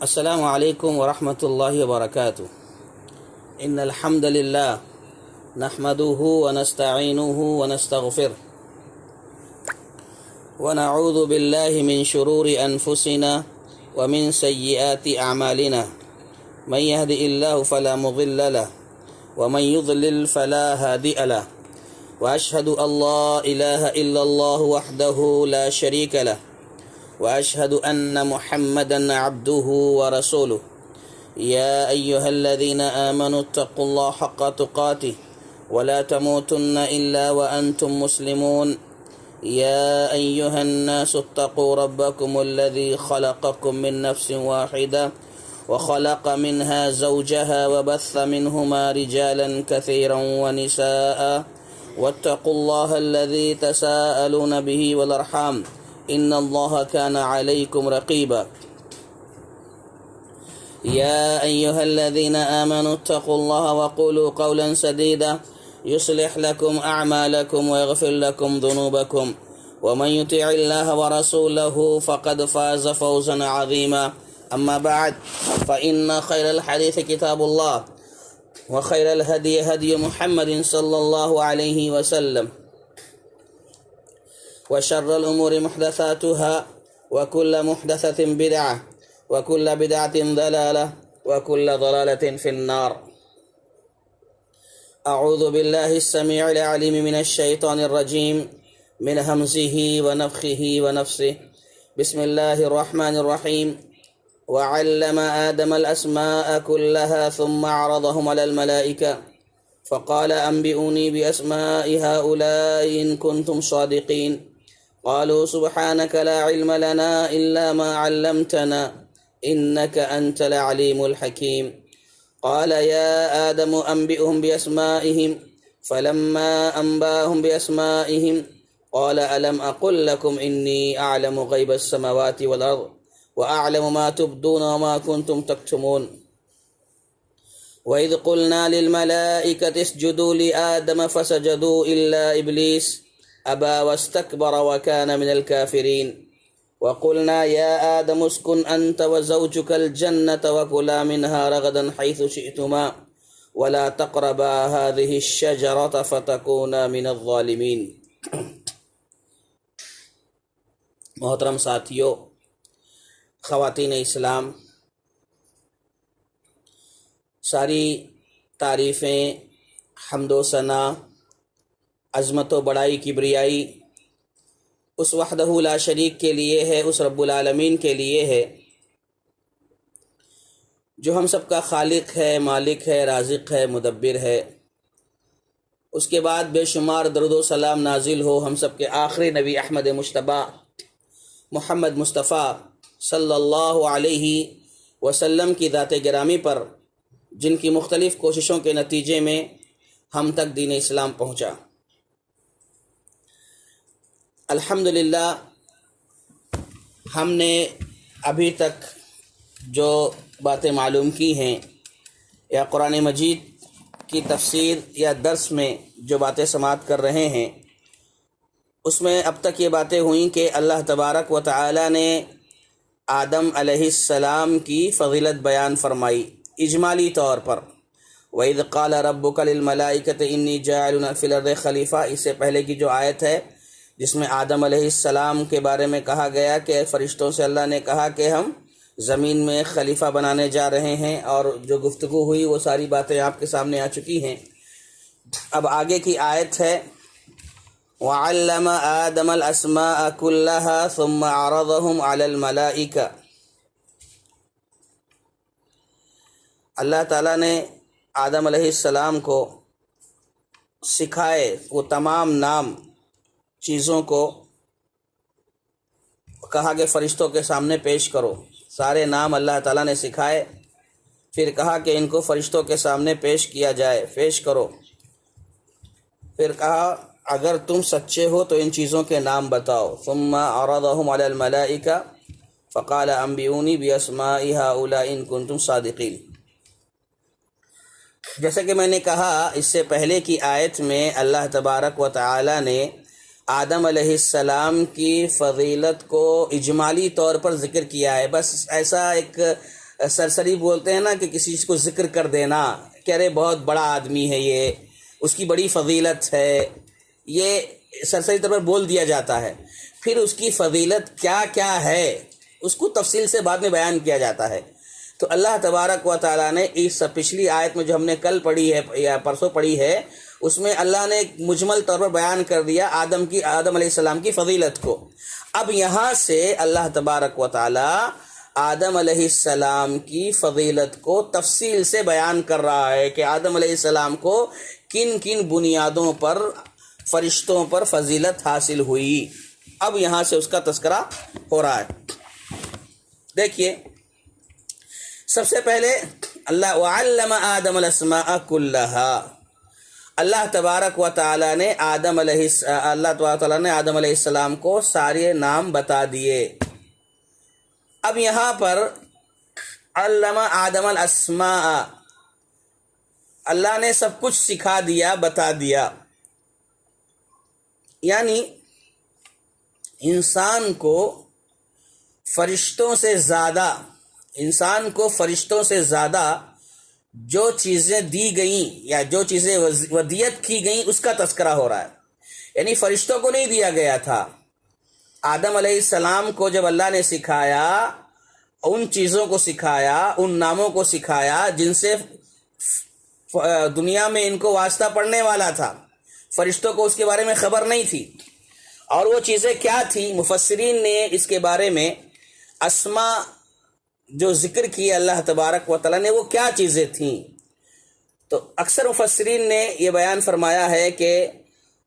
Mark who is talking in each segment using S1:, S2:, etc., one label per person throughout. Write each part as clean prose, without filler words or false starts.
S1: السلام علیکم ورحمۃ اللہ وبرکاتہ۔ ان الحمد للہ نحمده ونستعینه ونستغفره ونعوذ باللہ من شرور انفسنا ومن سیئات اعمالنا من يهد اللہ فلا مضل له ومن يضلل فلا هادی له واشهد ان لا الہ الا اللہ وحدہ لا شریک له واشهد ان محمدا عبده ورسوله يا ايها الذين آمنوا اتقوا الله حق تقاته ولا تموتن الا وانتم مسلمون يا ايها الناس اتقوا ربكم الذي خلقكم من نفس واحدة وخلق منها زوجها وبث منهما رجالا كثيرا ونساء واتقوا الله الذي تساءلون به والارحام ان اللہ كان علیکم رقیبا یا ایہا الذین آمنوا اتقوا اللہ وقولوا قولا سدیدا یصلح لکم اعمالکم ویغفر لکم ذنوبکم ومن یطع اللہ ورسولہ فقد فاز فوزا عظیما اما بعد فإن خیر الحدیث کتاب اللہ وخیر الہدی ہدی محمد صلی اللہ علیہ وسلم وشر الأمور محدثاتها وكل محدثة بدعة وكل بدعة ضلالة وكل ضلالة في النار. أعوذ بالله السميع العليم من الشيطان الرجيم من همزه ونفخه ونفسه. بسم الله الرحمن الرحيم. وعلم آدم الأسماء كلها ثم عرضهم على الملائكة فقال أنبئوني بأسماء هؤلاء إن كنتم صادقين قالوا سبحانك لا علم لنا إلا ما علمتنا إنك أنت العليم الحكيم. قال يا آدم أنبئهم بأسمائهم فلما أنباهم بأسمائهم قال ألم أقل لكم إني أعلم غيب السماوات والأرض وأعلم ما تبدون وما كنتم تكتمون. وإذ قلنا للملائكة اسجدوا لآدم فسجدوا إلا إبليس أبى واستكبر وكان من الكافرين. وقلنا يا آدم اسكن أنت وزوجك الجنة وكلا منها رغدا حيث شئتما ولا تقربا هذه الشجرة فتكونا من الظالمين. محترم ساتھیو، خواتین اسلام، ساری تعریفیں، حمد و ثنا، عظمت و بڑائی، کبریائی اس وحدہ لا شریک کے لیے ہے، اس رب العالمین کے لیے ہے جو ہم سب کا خالق ہے، مالک ہے، رازق ہے، مدبر ہے۔ اس کے بعد بے شمار درود و سلام نازل ہو ہم سب کے آخری نبی احمد مجتبی محمد مصطفیٰ صلی اللہ علیہ وسلم کی ذات گرامی پر، جن کی مختلف کوششوں کے نتیجے میں ہم تک دین اسلام پہنچا۔ الحمدللہ ہم نے ابھی تک جو باتیں معلوم کی ہیں یا قرآن مجید کی تفسیر یا درس میں جو باتیں سماعت کر رہے ہیں، اس میں اب تک یہ باتیں ہوئیں کہ اللہ تبارک و تعالی نے آدم علیہ السلام کی فضیلت بیان فرمائی اجمالی طور پر۔ وَإِذْ قَالَ رَبُّكَ لِلْمَلَائِكَةِ إِنِّي جَاعِلٌ فِي الْأَرْضِ خَلِيفَةً، اس سے پہلے کی جو آیت ہے جس میں آدم علیہ السلام کے بارے میں کہا گیا کہ فرشتوں سے اللہ نے کہا کہ ہم زمین میں خلیفہ بنانے جا رہے ہیں، اور جو گفتگو ہوئی وہ ساری باتیں آپ کے سامنے آ چکی ہیں۔ اب آگے کی آیت ہے وَعَلَّمَ آدَمَ الْأَسْمَاءَ كُلَّهَا ثُمَّ عَرَضَهُمْ عَلَى الْمَلَائِكَةِ۔ اللہ تعالیٰ نے آدم علیہ السلام کو سکھائے وہ تمام نام چیزوں کو، کہا کہ فرشتوں کے سامنے پیش کرو۔ سارے نام اللہ تعالیٰ نے سکھائے، پھر کہا کہ ان کو فرشتوں کے سامنے پیش کیا جائے، پیش کرو۔ پھر کہا اگر تم سچے ہو تو ان چیزوں کے نام بتاؤ۔ ثم عرضهم على الملائکہ فقال انبئونی باسماء هؤلاء ان کنتم صادقین۔ جیسا کہ میں نے کہا اس سے پہلے کی آیت میں اللہ تبارک و تعالی نے آدم علیہ السلام کی فضیلت کو اجمالی طور پر ذکر کیا ہے، بس ایسا ایک سرسری بولتے ہیں نا کہ کسی کو ذکر کر دینا کہ ارے بہت بڑا آدمی ہے یہ، اس کی بڑی فضیلت ہے، یہ سرسری طور پر بول دیا جاتا ہے. پھر اس کی فضیلت کیا کیا ہے اس کو تفصیل سے بعد میں بیان کیا جاتا ہے. تو اللہ تبارک و تعالیٰ نے اس پچھلی آیت میں جو ہم نے کل پڑھی ہے یا پرسوں پڑھی ہے، اس میں اللہ نے ایک مجمل طور پر بیان کر دیا آدم علیہ السلام کی فضیلت کو. اب یہاں سے اللہ تبارک و تعالیٰ آدم علیہ السلام کی فضیلت کو تفصیل سے بیان کر رہا ہے کہ آدم علیہ السلام کو کن کن بنیادوں پر فرشتوں پر فضیلت حاصل ہوئی. اب یہاں سے اس کا تذکرہ ہو رہا ہے. دیکھیے، سب سے پہلے اللہ وعلم آدم الاسماء کلہا، اللہ تبارک و تعالیٰ نے آدم علیہ السلام کو سارے نام بتا دیے. اب یہاں پر علم آدم الاسماء، اللہ نے سب کچھ سکھا دیا، بتا دیا. یعنی انسان کو فرشتوں سے زیادہ جو چیزیں دی گئیں یا جو چیزیں ودیت کی گئیں اس کا تذکرہ ہو رہا ہے. یعنی فرشتوں کو نہیں دیا گیا تھا. آدم علیہ السلام کو جب اللہ نے سکھایا، ان چیزوں کو سکھایا، ان ناموں کو سکھایا جن سے دنیا میں ان کو واسطہ پڑنے والا تھا، فرشتوں کو اس کے بارے میں خبر نہیں تھی. اور وہ چیزیں کیا تھی؟ مفسرین نے اس کے بارے میں اسماء جو ذکر کی اللہ تبارک و تعالیٰ نے، وہ کیا چیزیں تھیں. تو اکثر مفسرین نے یہ بیان فرمایا ہے کہ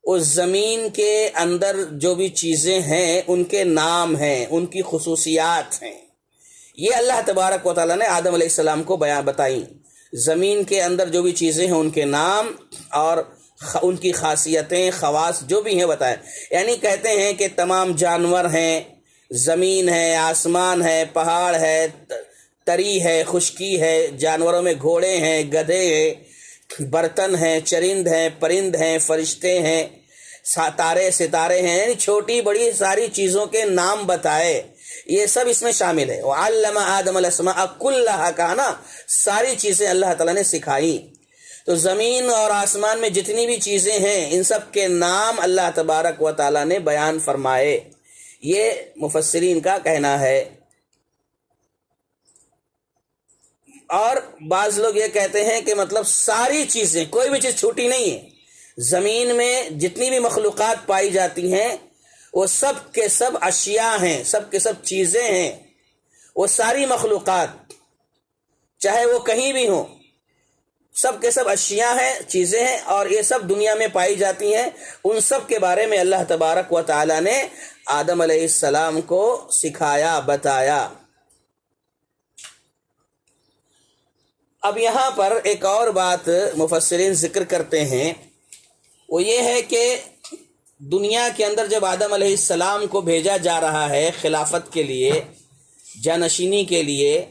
S1: اس زمین کے اندر جو بھی چیزیں ہیں ان کے نام ہیں، ان کی خصوصیات ہیں. یہ اللہ تبارک و تعالیٰ نے آدم علیہ السلام کو بتائیں. زمین کے اندر جو بھی چیزیں ہیں ان کے نام اور ان کی خاصیتیں، خواص جو بھی ہیں بتائیں. یعنی کہتے ہیں کہ تمام جانور ہیں، زمین ہے، آسمان ہے، پہاڑ ہے، تری ہے، خشکی ہے، جانوروں میں گھوڑے ہیں، گدھے ہیں، برتن ہیں، چرند ہیں، پرند ہیں، فرشتے ہیں، تارے ستارے ہیں. یعنی چھوٹی بڑی ساری چیزوں کے نام بتائے. یہ سب اس میں شامل ہے. وعلم آدم الاسماء کلھا، کہا نا، ساری چیزیں اللہ تعالیٰ نے سکھائی. تو زمین اور آسمان میں جتنی بھی چیزیں ہیں ان سب کے نام اللہ تبارک و تعالیٰ نے بیان فرمائے. یہ مفسرین کا کہنا ہے. اور بعض لوگ یہ کہتے ہیں کہ مطلب ساری چیزیں، کوئی بھی چیز چھوٹی نہیں ہے. زمین میں جتنی بھی مخلوقات پائی جاتی ہیں وہ سب کے سب اشیاء ہیں، سب کے سب چیزیں ہیں. وہ ساری مخلوقات چاہے وہ کہیں بھی ہوں، سب کے سب اشیاء ہیں، چیزیں ہیں، اور یہ سب دنیا میں پائی جاتی ہیں. ان سب کے بارے میں اللہ تبارک و تعالیٰ نے آدم علیہ السلام کو سکھایا، بتایا. اب یہاں پر ایک اور بات مفسرین ذکر کرتے ہیں، وہ یہ ہے کہ دنیا کے اندر جب آدم علیہ السلام کو بھیجا جا رہا ہے خلافت کے لیے، جانشینی کے لیے،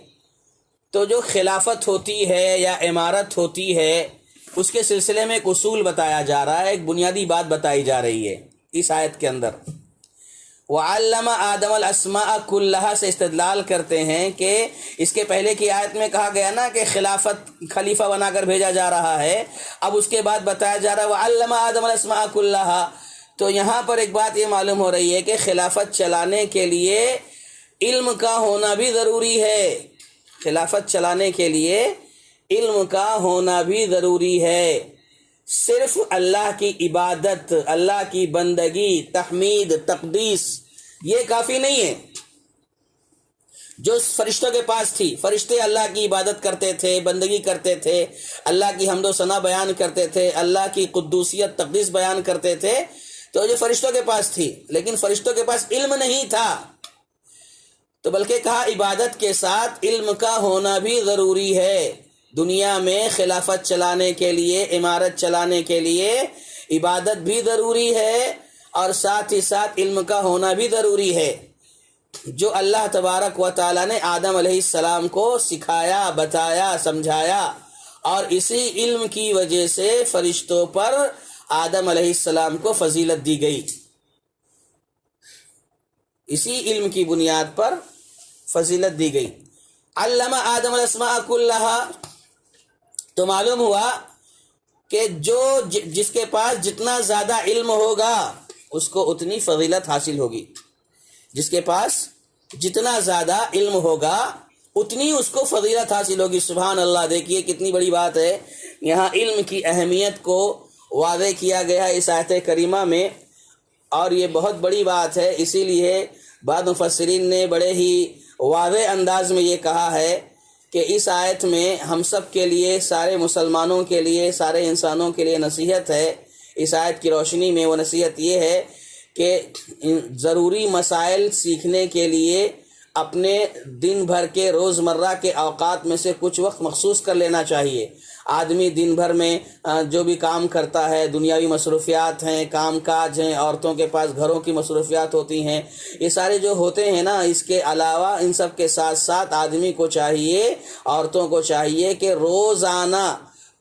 S1: تو جو خلافت ہوتی ہے یا امارت ہوتی ہے اس کے سلسلے میں ایک اصول بتایا جا رہا ہے، ایک بنیادی بات بتائی جا رہی ہے اس آیت کے اندر. وَعَلَّمَ آدَمَ الْأَسْمَاءَ كُلَّهَا سے استدلال کرتے ہیں کہ اس کے پہلے کی آیت میں کہا گیا نا کہ خلافت خلیفہ بنا کر بھیجا جا رہا ہے، اب اس کے بعد بتایا جا رہا ہے وَعَلَّمَ آدَمَ الْأَسْمَاءَ كُلَّهَا. تو یہاں پر ایک بات یہ معلوم ہو رہی ہے کہ خلافت چلانے کے لیے علم کا ہونا بھی ضروری ہے. خلافت چلانے کے لیے علم کا ہونا بھی ضروری ہے. صرف اللہ کی عبادت، اللہ کی بندگی، تحمید، تقدیس یہ کافی نہیں ہے. جو فرشتوں کے پاس تھی، فرشتے اللہ کی عبادت کرتے تھے، بندگی کرتے تھے، اللہ کی حمد و ثنا بیان کرتے تھے، اللہ کی قدوسیت، تقدیس بیان کرتے تھے. تو جو فرشتوں کے پاس تھی، لیکن فرشتوں کے پاس علم نہیں تھا، تو بلکہ کہا عبادت کے ساتھ علم کا ہونا بھی ضروری ہے. دنیا میں خلافت چلانے کے لیے، امارت چلانے کے لیے عبادت بھی ضروری ہے اور ساتھ ہی ساتھ علم کا ہونا بھی ضروری ہے، جو اللہ تبارک و تعالیٰ نے آدم علیہ السلام کو سکھایا، بتایا، سمجھایا. اور اسی علم کی وجہ سے فرشتوں پر آدم علیہ السلام کو فضیلت دی گئی. اسی علم کی بنیاد پر فضیلت دی گئی. علم آدم الاسماء کلھا، تو معلوم ہوا کہ جس کے پاس جتنا زیادہ علم ہوگا اس کو اتنی فضیلت حاصل ہوگی، جس کے پاس جتنا زیادہ علم ہوگا اتنی اس کو فضیلت حاصل ہوگی۔ سبحان اللہ، دیکھیے کتنی بڑی بات ہے، یہاں علم کی اہمیت کو واضح کیا گیا ہے اس آیت کریمہ میں، اور یہ بہت بڑی بات ہے۔ اسی لیے بعض مفسرین نے بڑے ہی واضح انداز میں یہ کہا ہے کہ اس آیت میں ہم سب کے لیے، سارے مسلمانوں کے لیے، سارے انسانوں کے لیے نصیحت ہے۔ اس آیت کی روشنی میں وہ نصیحت یہ ہے کہ ضروری مسائل سیکھنے کے لیے اپنے دن بھر کے روزمرہ کے اوقات میں سے کچھ وقت مخصوص کر لینا چاہیے۔ آدمی دن بھر میں جو بھی کام کرتا ہے، دنیاوی مصروفیات ہیں، کام کاج ہیں، عورتوں کے پاس گھروں کی مصروفیات ہوتی ہیں، یہ سارے جو ہوتے ہیں نا، اس کے علاوہ ان سب کے ساتھ ساتھ آدمی کو چاہیے، عورتوں کو چاہیے کہ روزانہ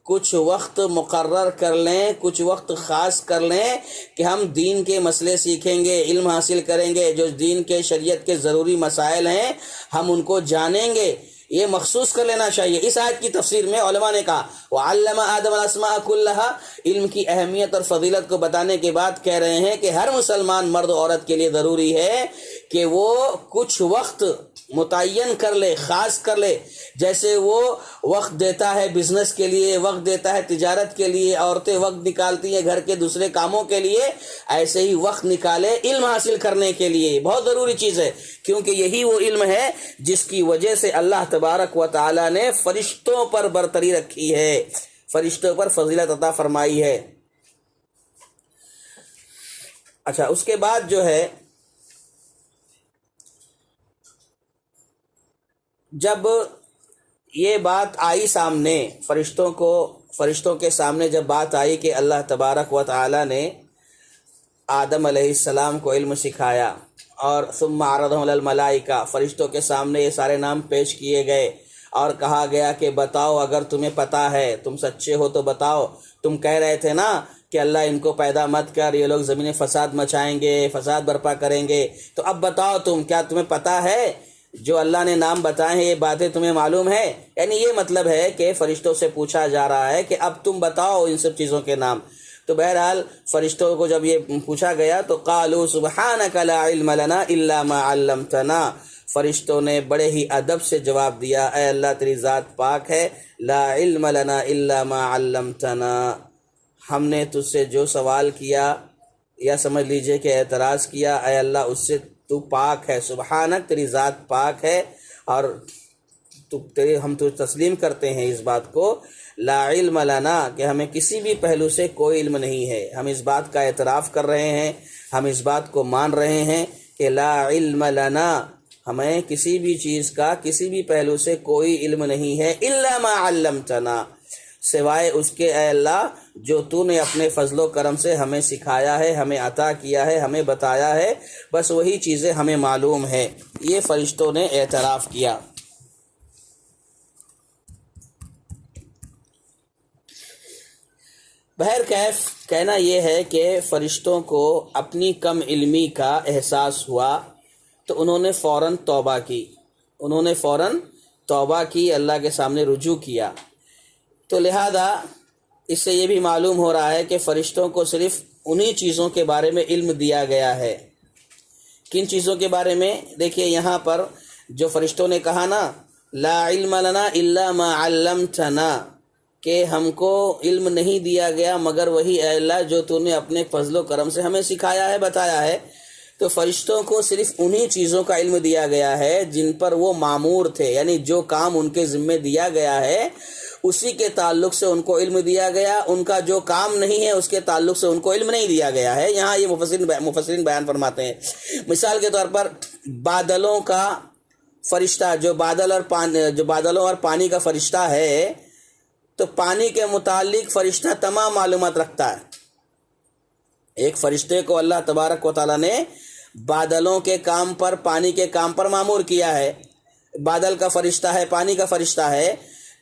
S1: کچھ وقت مقرر کر لیں، کچھ وقت خاص کر لیں کہ ہم دین کے مسئلے سیکھیں گے، علم حاصل کریں گے، جو دین کے شریعت کے ضروری مسائل ہیں ہم ان کو جانیں گے، یہ مخصوص کر لینا چاہیے۔ اس آیت کی تفسیر میں علماء نے کہا وَعَلَّمَ آدَمَ الْأَسْمَاءَ كُلَّهَا، علم کی اہمیت اور فضیلت کو بتانے کے بعد کہہ رہے ہیں کہ ہر مسلمان مرد و عورت کے لیے ضروری ہے کہ وہ کچھ وقت متعین کر لے، خاص کر لے۔ جیسے وہ وقت دیتا ہے بزنس کے لیے، وقت دیتا ہے تجارت کے لیے، عورتیں وقت نکالتی ہیں گھر کے دوسرے کاموں کے لیے، ایسے ہی وقت نکالے علم حاصل کرنے کے لیے۔ بہت ضروری چیز ہے، کیونکہ یہی وہ علم ہے جس کی وجہ سے اللہ تبارک و تعالی نے فرشتوں پر برتری رکھی ہے، فرشتوں پر فضیلت عطا فرمائی ہے۔ اچھا، اس کے بعد جو ہے جب یہ بات آئی سامنے، فرشتوں کے سامنے جب بات آئی کہ اللہ تبارک و تعالی نے آدم علیہ السلام کو علم سکھایا، اور ثم عرضهم علی الملائکہ، فرشتوں کے سامنے یہ سارے نام پیش کیے گئے اور کہا گیا کہ بتاؤ اگر تمہیں پتہ ہے، تم سچے ہو تو بتاؤ۔ تم کہہ رہے تھے نا کہ اللہ ان کو پیدا مت کر، یہ لوگ زمین فساد مچائیں گے، فساد برپا کریں گے، تو اب بتاؤ کیا تمہیں پتہ ہے جو اللہ نے نام بتائے ہیں یہ باتیں تمہیں معلوم ہے؟ یعنی یہ مطلب ہے کہ فرشتوں سے پوچھا جا رہا ہے کہ اب تم بتاؤ ان سب چیزوں کے نام۔ تو بہرحال فرشتوں کو جب یہ پوچھا گیا تو قالوا سبحانک لا علم لنا الا ما علمتنا، فرشتوں نے بڑے ہی ادب سے جواب دیا، اے اللہ تیری ذات پاک ہے، لا علم لنا الا ما علمتنا، ہم نے تجھ سے جو سوال کیا یا سمجھ لیجئے کہ اعتراض کیا، اے اللہ اس سے تو پاک ہے، سبحانک تیری ذات پاک ہے، اور ہم تو تسلیم کرتے ہیں اس بات کو، لا علم لنا، کہ ہمیں کسی بھی پہلو سے کوئی علم نہیں ہے، ہم اس بات کا اعتراف کر رہے ہیں، ہم اس بات کو مان رہے ہیں کہ لا علم لنا، ہمیں کسی بھی چیز کا کسی بھی پہلو سے کوئی علم نہیں ہے، الا ما علمتنا، سوائے اس کے اے اللہ جو تو نے اپنے فضل و کرم سے ہمیں سکھایا ہے، ہمیں عطا کیا ہے، ہمیں بتایا ہے، بس وہی چیزیں ہمیں معلوم ہے۔ یہ فرشتوں نے اعتراف کیا۔ بہرکیف کہنا یہ ہے کہ فرشتوں کو اپنی کم علمی کا احساس ہوا تو انہوں نے فوراً توبہ کی، اللہ کے سامنے رجوع کیا۔ تو لہذا اس سے یہ بھی معلوم ہو رہا ہے کہ فرشتوں کو صرف انہی چیزوں کے بارے میں علم دیا گیا ہے۔ کن چیزوں کے بارے میں؟ دیکھیے یہاں پر جو فرشتوں نے کہا نا لا علم لنا الا ما علمتنا، کہ ہم کو علم نہیں دیا گیا مگر وہی اے اللہ جو تو نے اپنے فضل و کرم سے ہمیں سکھایا ہے، بتایا ہے، تو فرشتوں کو صرف انہی چیزوں کا علم دیا گیا ہے جن پر وہ مامور تھے، یعنی جو کام ان کے ذمے دیا گیا ہے اسی کے تعلق سے ان کو علم دیا گیا، ان کا جو کام نہیں ہے اس کے تعلق سے ان کو علم نہیں دیا گیا ہے۔ یہاں یہ مفسرین بیان فرماتے ہیں، مثال کے طور پر بادلوں کا فرشتہ جو بادلوں اور پانی کا فرشتہ ہے، تو پانی کے متعلق فرشتہ تمام معلومات رکھتا ہے۔ ایک فرشتے کو اللہ تبارک و تعالیٰ نے بادلوں کے کام پر، پانی کے کام پر مامور کیا ہے۔ بادل کا فرشتہ ہے، پانی کا فرشتہ ہے،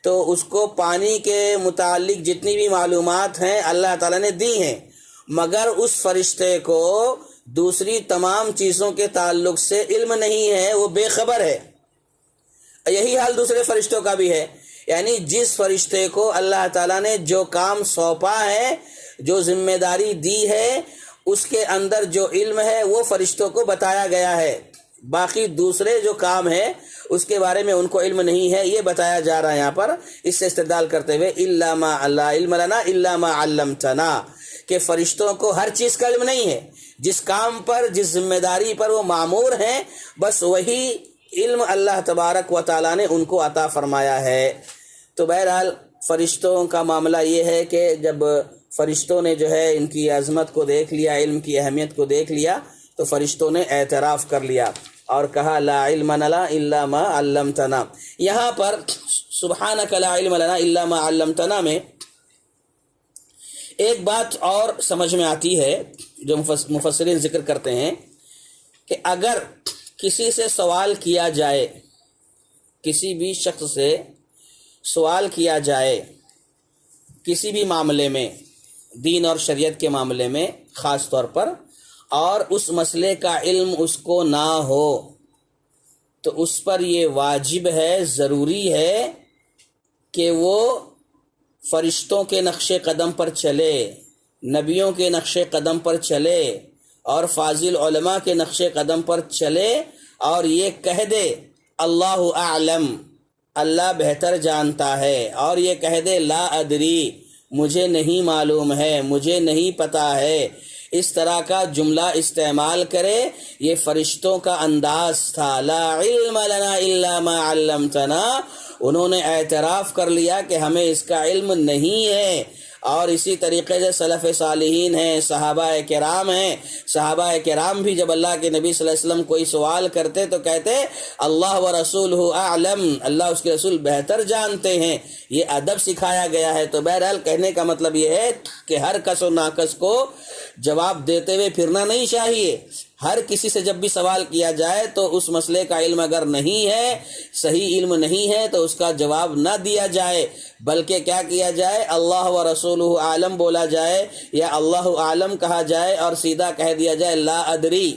S1: تو اس کو پانی کے متعلق جتنی بھی معلومات ہیں اللہ تعالیٰ نے دی ہیں، مگر اس فرشتے کو دوسری تمام چیزوں کے تعلق سے علم نہیں ہے، وہ بے خبر ہے۔ یہی حال دوسرے فرشتوں کا بھی ہے، یعنی جس فرشتے کو اللہ تعالیٰ نے جو کام سونپا ہے، جو ذمہ داری دی ہے، اس کے اندر جو علم ہے وہ فرشتوں کو بتایا گیا ہے، باقی دوسرے جو کام ہے اس کے بارے میں ان کو علم نہیں ہے، یہ بتایا جا رہا ہے یہاں پر اس سے استدلال کرتے ہوئے الا ما لا علم لنا الا ما علمتنا، کہ فرشتوں کو ہر چیز کا علم نہیں ہے، جس کام پر جس ذمہ داری پر وہ مامور ہیں بس وہی علم اللہ تبارک و تعالیٰ نے ان کو عطا فرمایا ہے۔ تو بہرحال فرشتوں کا معاملہ یہ ہے کہ جب فرشتوں نے جو ہے ان کی عظمت کو دیکھ لیا، علم کی اہمیت کو دیکھ لیا، تو فرشتوں نے اعتراف کر لیا اور کہا لا علم لنا الا ما علمتنا۔ یہاں پر سبحانک لا علم لنا الا ما علمتنا میں ایک بات اور سمجھ میں آتی ہے جو مفسرین ذکر کرتے ہیں کہ اگر کسی سے سوال کیا جائے، کسی بھی شخص سے سوال کیا جائے کسی بھی معاملے میں، دین اور شریعت کے معاملے میں خاص طور پر، اور اس مسئلے کا علم اس کو نہ ہو، تو اس پر یہ واجب ہے، ضروری ہے کہ وہ فرشتوں کے نقش قدم پر چلے، نبیوں کے نقش قدم پر چلے اور فاضل علماء کے نقش قدم پر چلے اور یہ کہہ دے اللہ اعلم، اللہ بہتر جانتا ہے، اور یہ کہہ دے لا ادری، مجھے نہیں معلوم ہے، مجھے نہیں پتہ ہے، اس طرح کا جملہ استعمال کرے۔ یہ فرشتوں کا انداز تھا، لا علم لنا الا ما علمتنا، انہوں نے اعتراف کر لیا کہ ہمیں اس کا علم نہیں ہے۔ اور اسی طریقے سے سلف صالحین ہیں، صحابہ کرام ہیں، صحابہ کرام بھی جب اللہ کے نبی صلی اللہ علیہ وسلم کوئی سوال کرتے تو کہتے اللہ و رسولہ اعلم، اللہ اس کے رسول بہتر جانتے ہیں، یہ ادب سکھایا گیا ہے۔ تو بہرحال کہنے کا مطلب یہ ہے کہ ہر کس و ناکس کو جواب دیتے ہوئے پھرنا نہیں چاہیے۔ ہر کسی سے جب بھی سوال کیا جائے تو اس مسئلے کا علم اگر نہیں ہے، صحیح علم نہیں ہے، تو اس کا جواب نہ دیا جائے، بلکہ کیا کیا جائے، اللہ و رسولہ عالم بولا جائے یا اللہ عالم کہا جائے اور سیدھا کہہ دیا جائے لا ادری۔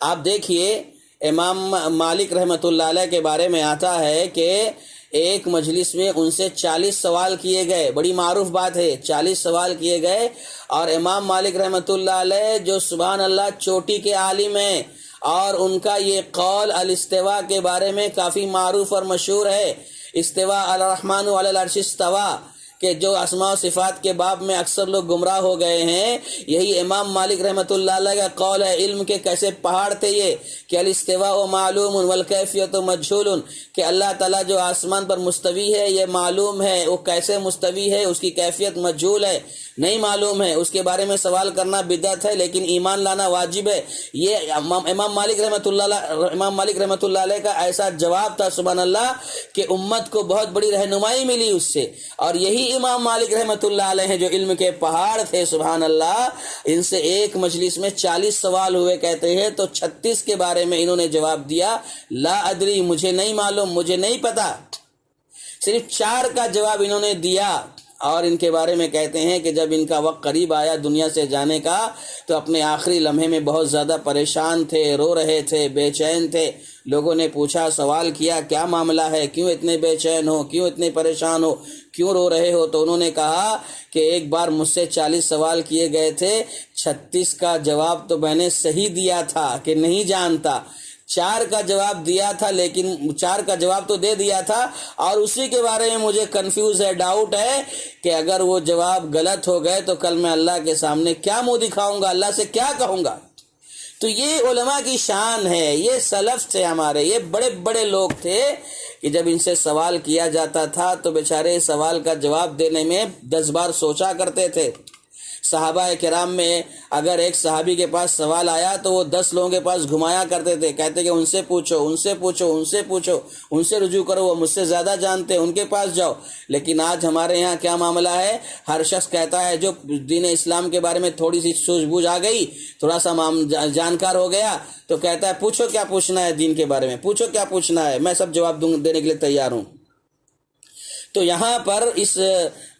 S1: آپ دیکھیے امام مالک رحمۃ اللہ علیہ کے بارے میں آتا ہے کہ ایک مجلس میں ان سے 40 سوال کیے گئے، بڑی معروف بات ہے، 40 سوال کیے گئے، اور امام مالک رحمۃ اللہ علیہ جو سبحان اللہ چوٹی کے عالم ہیں، اور ان کا یہ قول الاستواء کے بارے میں کافی معروف اور مشہور ہے، استواء الرحمن علی العرش استوى، کہ جو اسماء و صفات کے باب میں اکثر لوگ گمراہ ہو گئے ہیں، یہی امام مالک رحمۃ اللہ علیہ کا قول ہے۔ علم کے کیسے پہاڑ تھے یہ کہ الاستواء معلوم والکیفیت مجہول، کہ اللہ تعالیٰ جو آسمان پر مستوی ہے یہ معلوم ہے، وہ کیسے مستوی ہے اس کی کیفیت مجہول ہے، نہیں معلوم ہے، اس کے بارے میں سوال کرنا بدعت ہے لیکن ایمان لانا واجب ہے۔ یہ امام مالک رحمۃ اللہ علیہ کا ایسا جواب تھا سبحان اللہ کہ امت کو بہت بڑی رہنمائی ملی اس سے۔ اور یہی امام مالک رحمۃ اللہ علیہ ہیں جو علم کے پہاڑ تھے سبحان اللہ، ان سے ایک مجلس میں 40 سوال ہوئے کہتے ہیں تو 36 کے بارے میں انہوں نے جواب دیا لا ادری، مجھے نہیں معلوم، مجھے نہیں پتا۔ صرف 4 کا جواب انہوں نے دیا، اور ان کے بارے میں کہتے ہیں کہ جب ان کا وقت قریب آیا دنیا سے جانے کا تو اپنے آخری لمحے میں بہت زیادہ پریشان تھے، رو رہے تھے، بے چین تھے۔ لوگوں نے پوچھا، سوال کیا، کیا معاملہ ہے، کیوں اتنے بے چین ہو، کیوں اتنے پریشان ہو، کیوں رو رہے ہو؟ تو انہوں نے کہا کہ ایک بار مجھ سے 40 سوال کیے گئے تھے، 36 کا جواب تو میں نے صحیح دیا تھا کہ نہیں جانتا، 4 کا جواب دیا تھا، لیکن 4 کا جواب تو دے دیا تھا، اور اسی کے بارے میں مجھے کنفیوز ہے، ڈاؤٹ ہے کہ اگر وہ جواب غلط ہو گئے تو کل میں اللہ کے سامنے کیا منہ دکھاؤں گا، اللہ سے کیا کہوں گا۔ تو یہ علماء کی شان ہے، یہ سلف تھے ہمارے، یہ بڑے بڑے لوگ تھے کہ جب ان سے سوال کیا جاتا تھا تو بیچارے سوال کا جواب دینے میں 10 بار سوچا کرتے تھے۔ صحابہ کرام میں اگر ایک صحابی کے پاس سوال آیا تو وہ 10 لوگوں کے پاس گھمایا کرتے تھے، کہتے کہ ان سے پوچھو، ان سے پوچھو، ان سے پوچھو، ان سے رجوع کرو، وہ مجھ سے زیادہ جانتے ہیں، ان کے پاس جاؤ۔ لیکن آج ہمارے یہاں کیا معاملہ ہے، ہر شخص کہتا ہے جو دین اسلام کے بارے میں تھوڑی سی سوجھ بوجھ آ گئی، تھوڑا سا جانکار ہو گیا تو کہتا ہے پوچھو کیا پوچھنا ہے، دین کے بارے میں پوچھو کیا پوچھنا ہے، میں سب جواب دینے کے لیے تیار ہوں۔ تو یہاں پر اس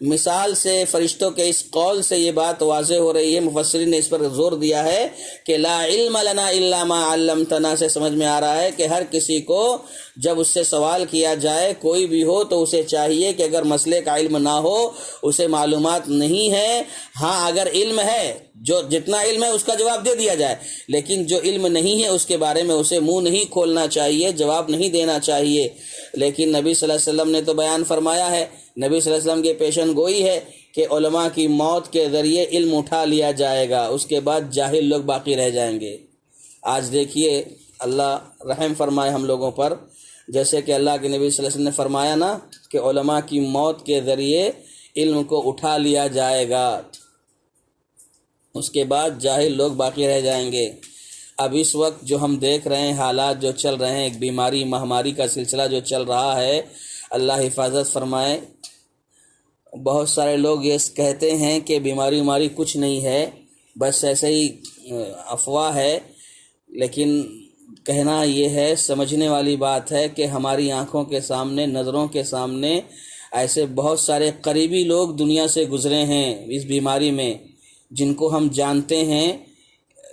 S1: مثال سے، فرشتوں کے اس قول سے یہ بات واضح ہو رہی ہے، مفسرین نے اس پر زور دیا ہے کہ لا علم لنا الا ما علمتنا سے سمجھ میں آ رہا ہے کہ ہر کسی کو جب اس سے سوال کیا جائے، کوئی بھی ہو، تو اسے چاہیے کہ اگر مسئلے کا علم نہ ہو، اسے معلومات نہیں ہے، ہاں اگر علم ہے، جو جتنا علم ہے اس کا جواب دے دیا جائے، لیکن جو علم نہیں ہے اس کے بارے میں اسے منہ نہیں کھولنا چاہیے، جواب نہیں دینا چاہیے۔ لیکن نبی صلی اللہ علیہ وسلم نے تو بیان فرمایا ہے، نبی صلی اللہ علیہ وسلم کی پیشن گوئی ہے کہ علماء کی موت کے ذریعے علم اٹھا لیا جائے گا، اس کے بعد جاہل لوگ باقی رہ جائیں گے۔ آج دیکھیے، اللہ رحم فرمائے ہم لوگوں پر، جیسے کہ اللہ کے نبی صلی اللہ علیہ وسلم نے فرمایا نا کہ علماء کی موت کے ذریعے علم کو اٹھا لیا جائے گا، اس کے بعد جاہل لوگ باقی رہ جائیں گے۔ اب اس وقت جو ہم دیکھ رہے ہیں، حالات جو چل رہے ہیں، ایک بیماری مہاماری کا سلسلہ جو چل رہا ہے، اللہ حفاظت فرمائے۔ بہت سارے لوگ یہ کہتے ہیں کہ بیماری کچھ نہیں ہے، بس ایسے ہی افواہ ہے، لیکن کہنا یہ ہے، سمجھنے والی بات ہے کہ ہماری آنکھوں کے سامنے، نظروں کے سامنے ایسے بہت سارے قریبی لوگ دنیا سے گزرے ہیں اس بیماری میں، جن کو ہم جانتے ہیں۔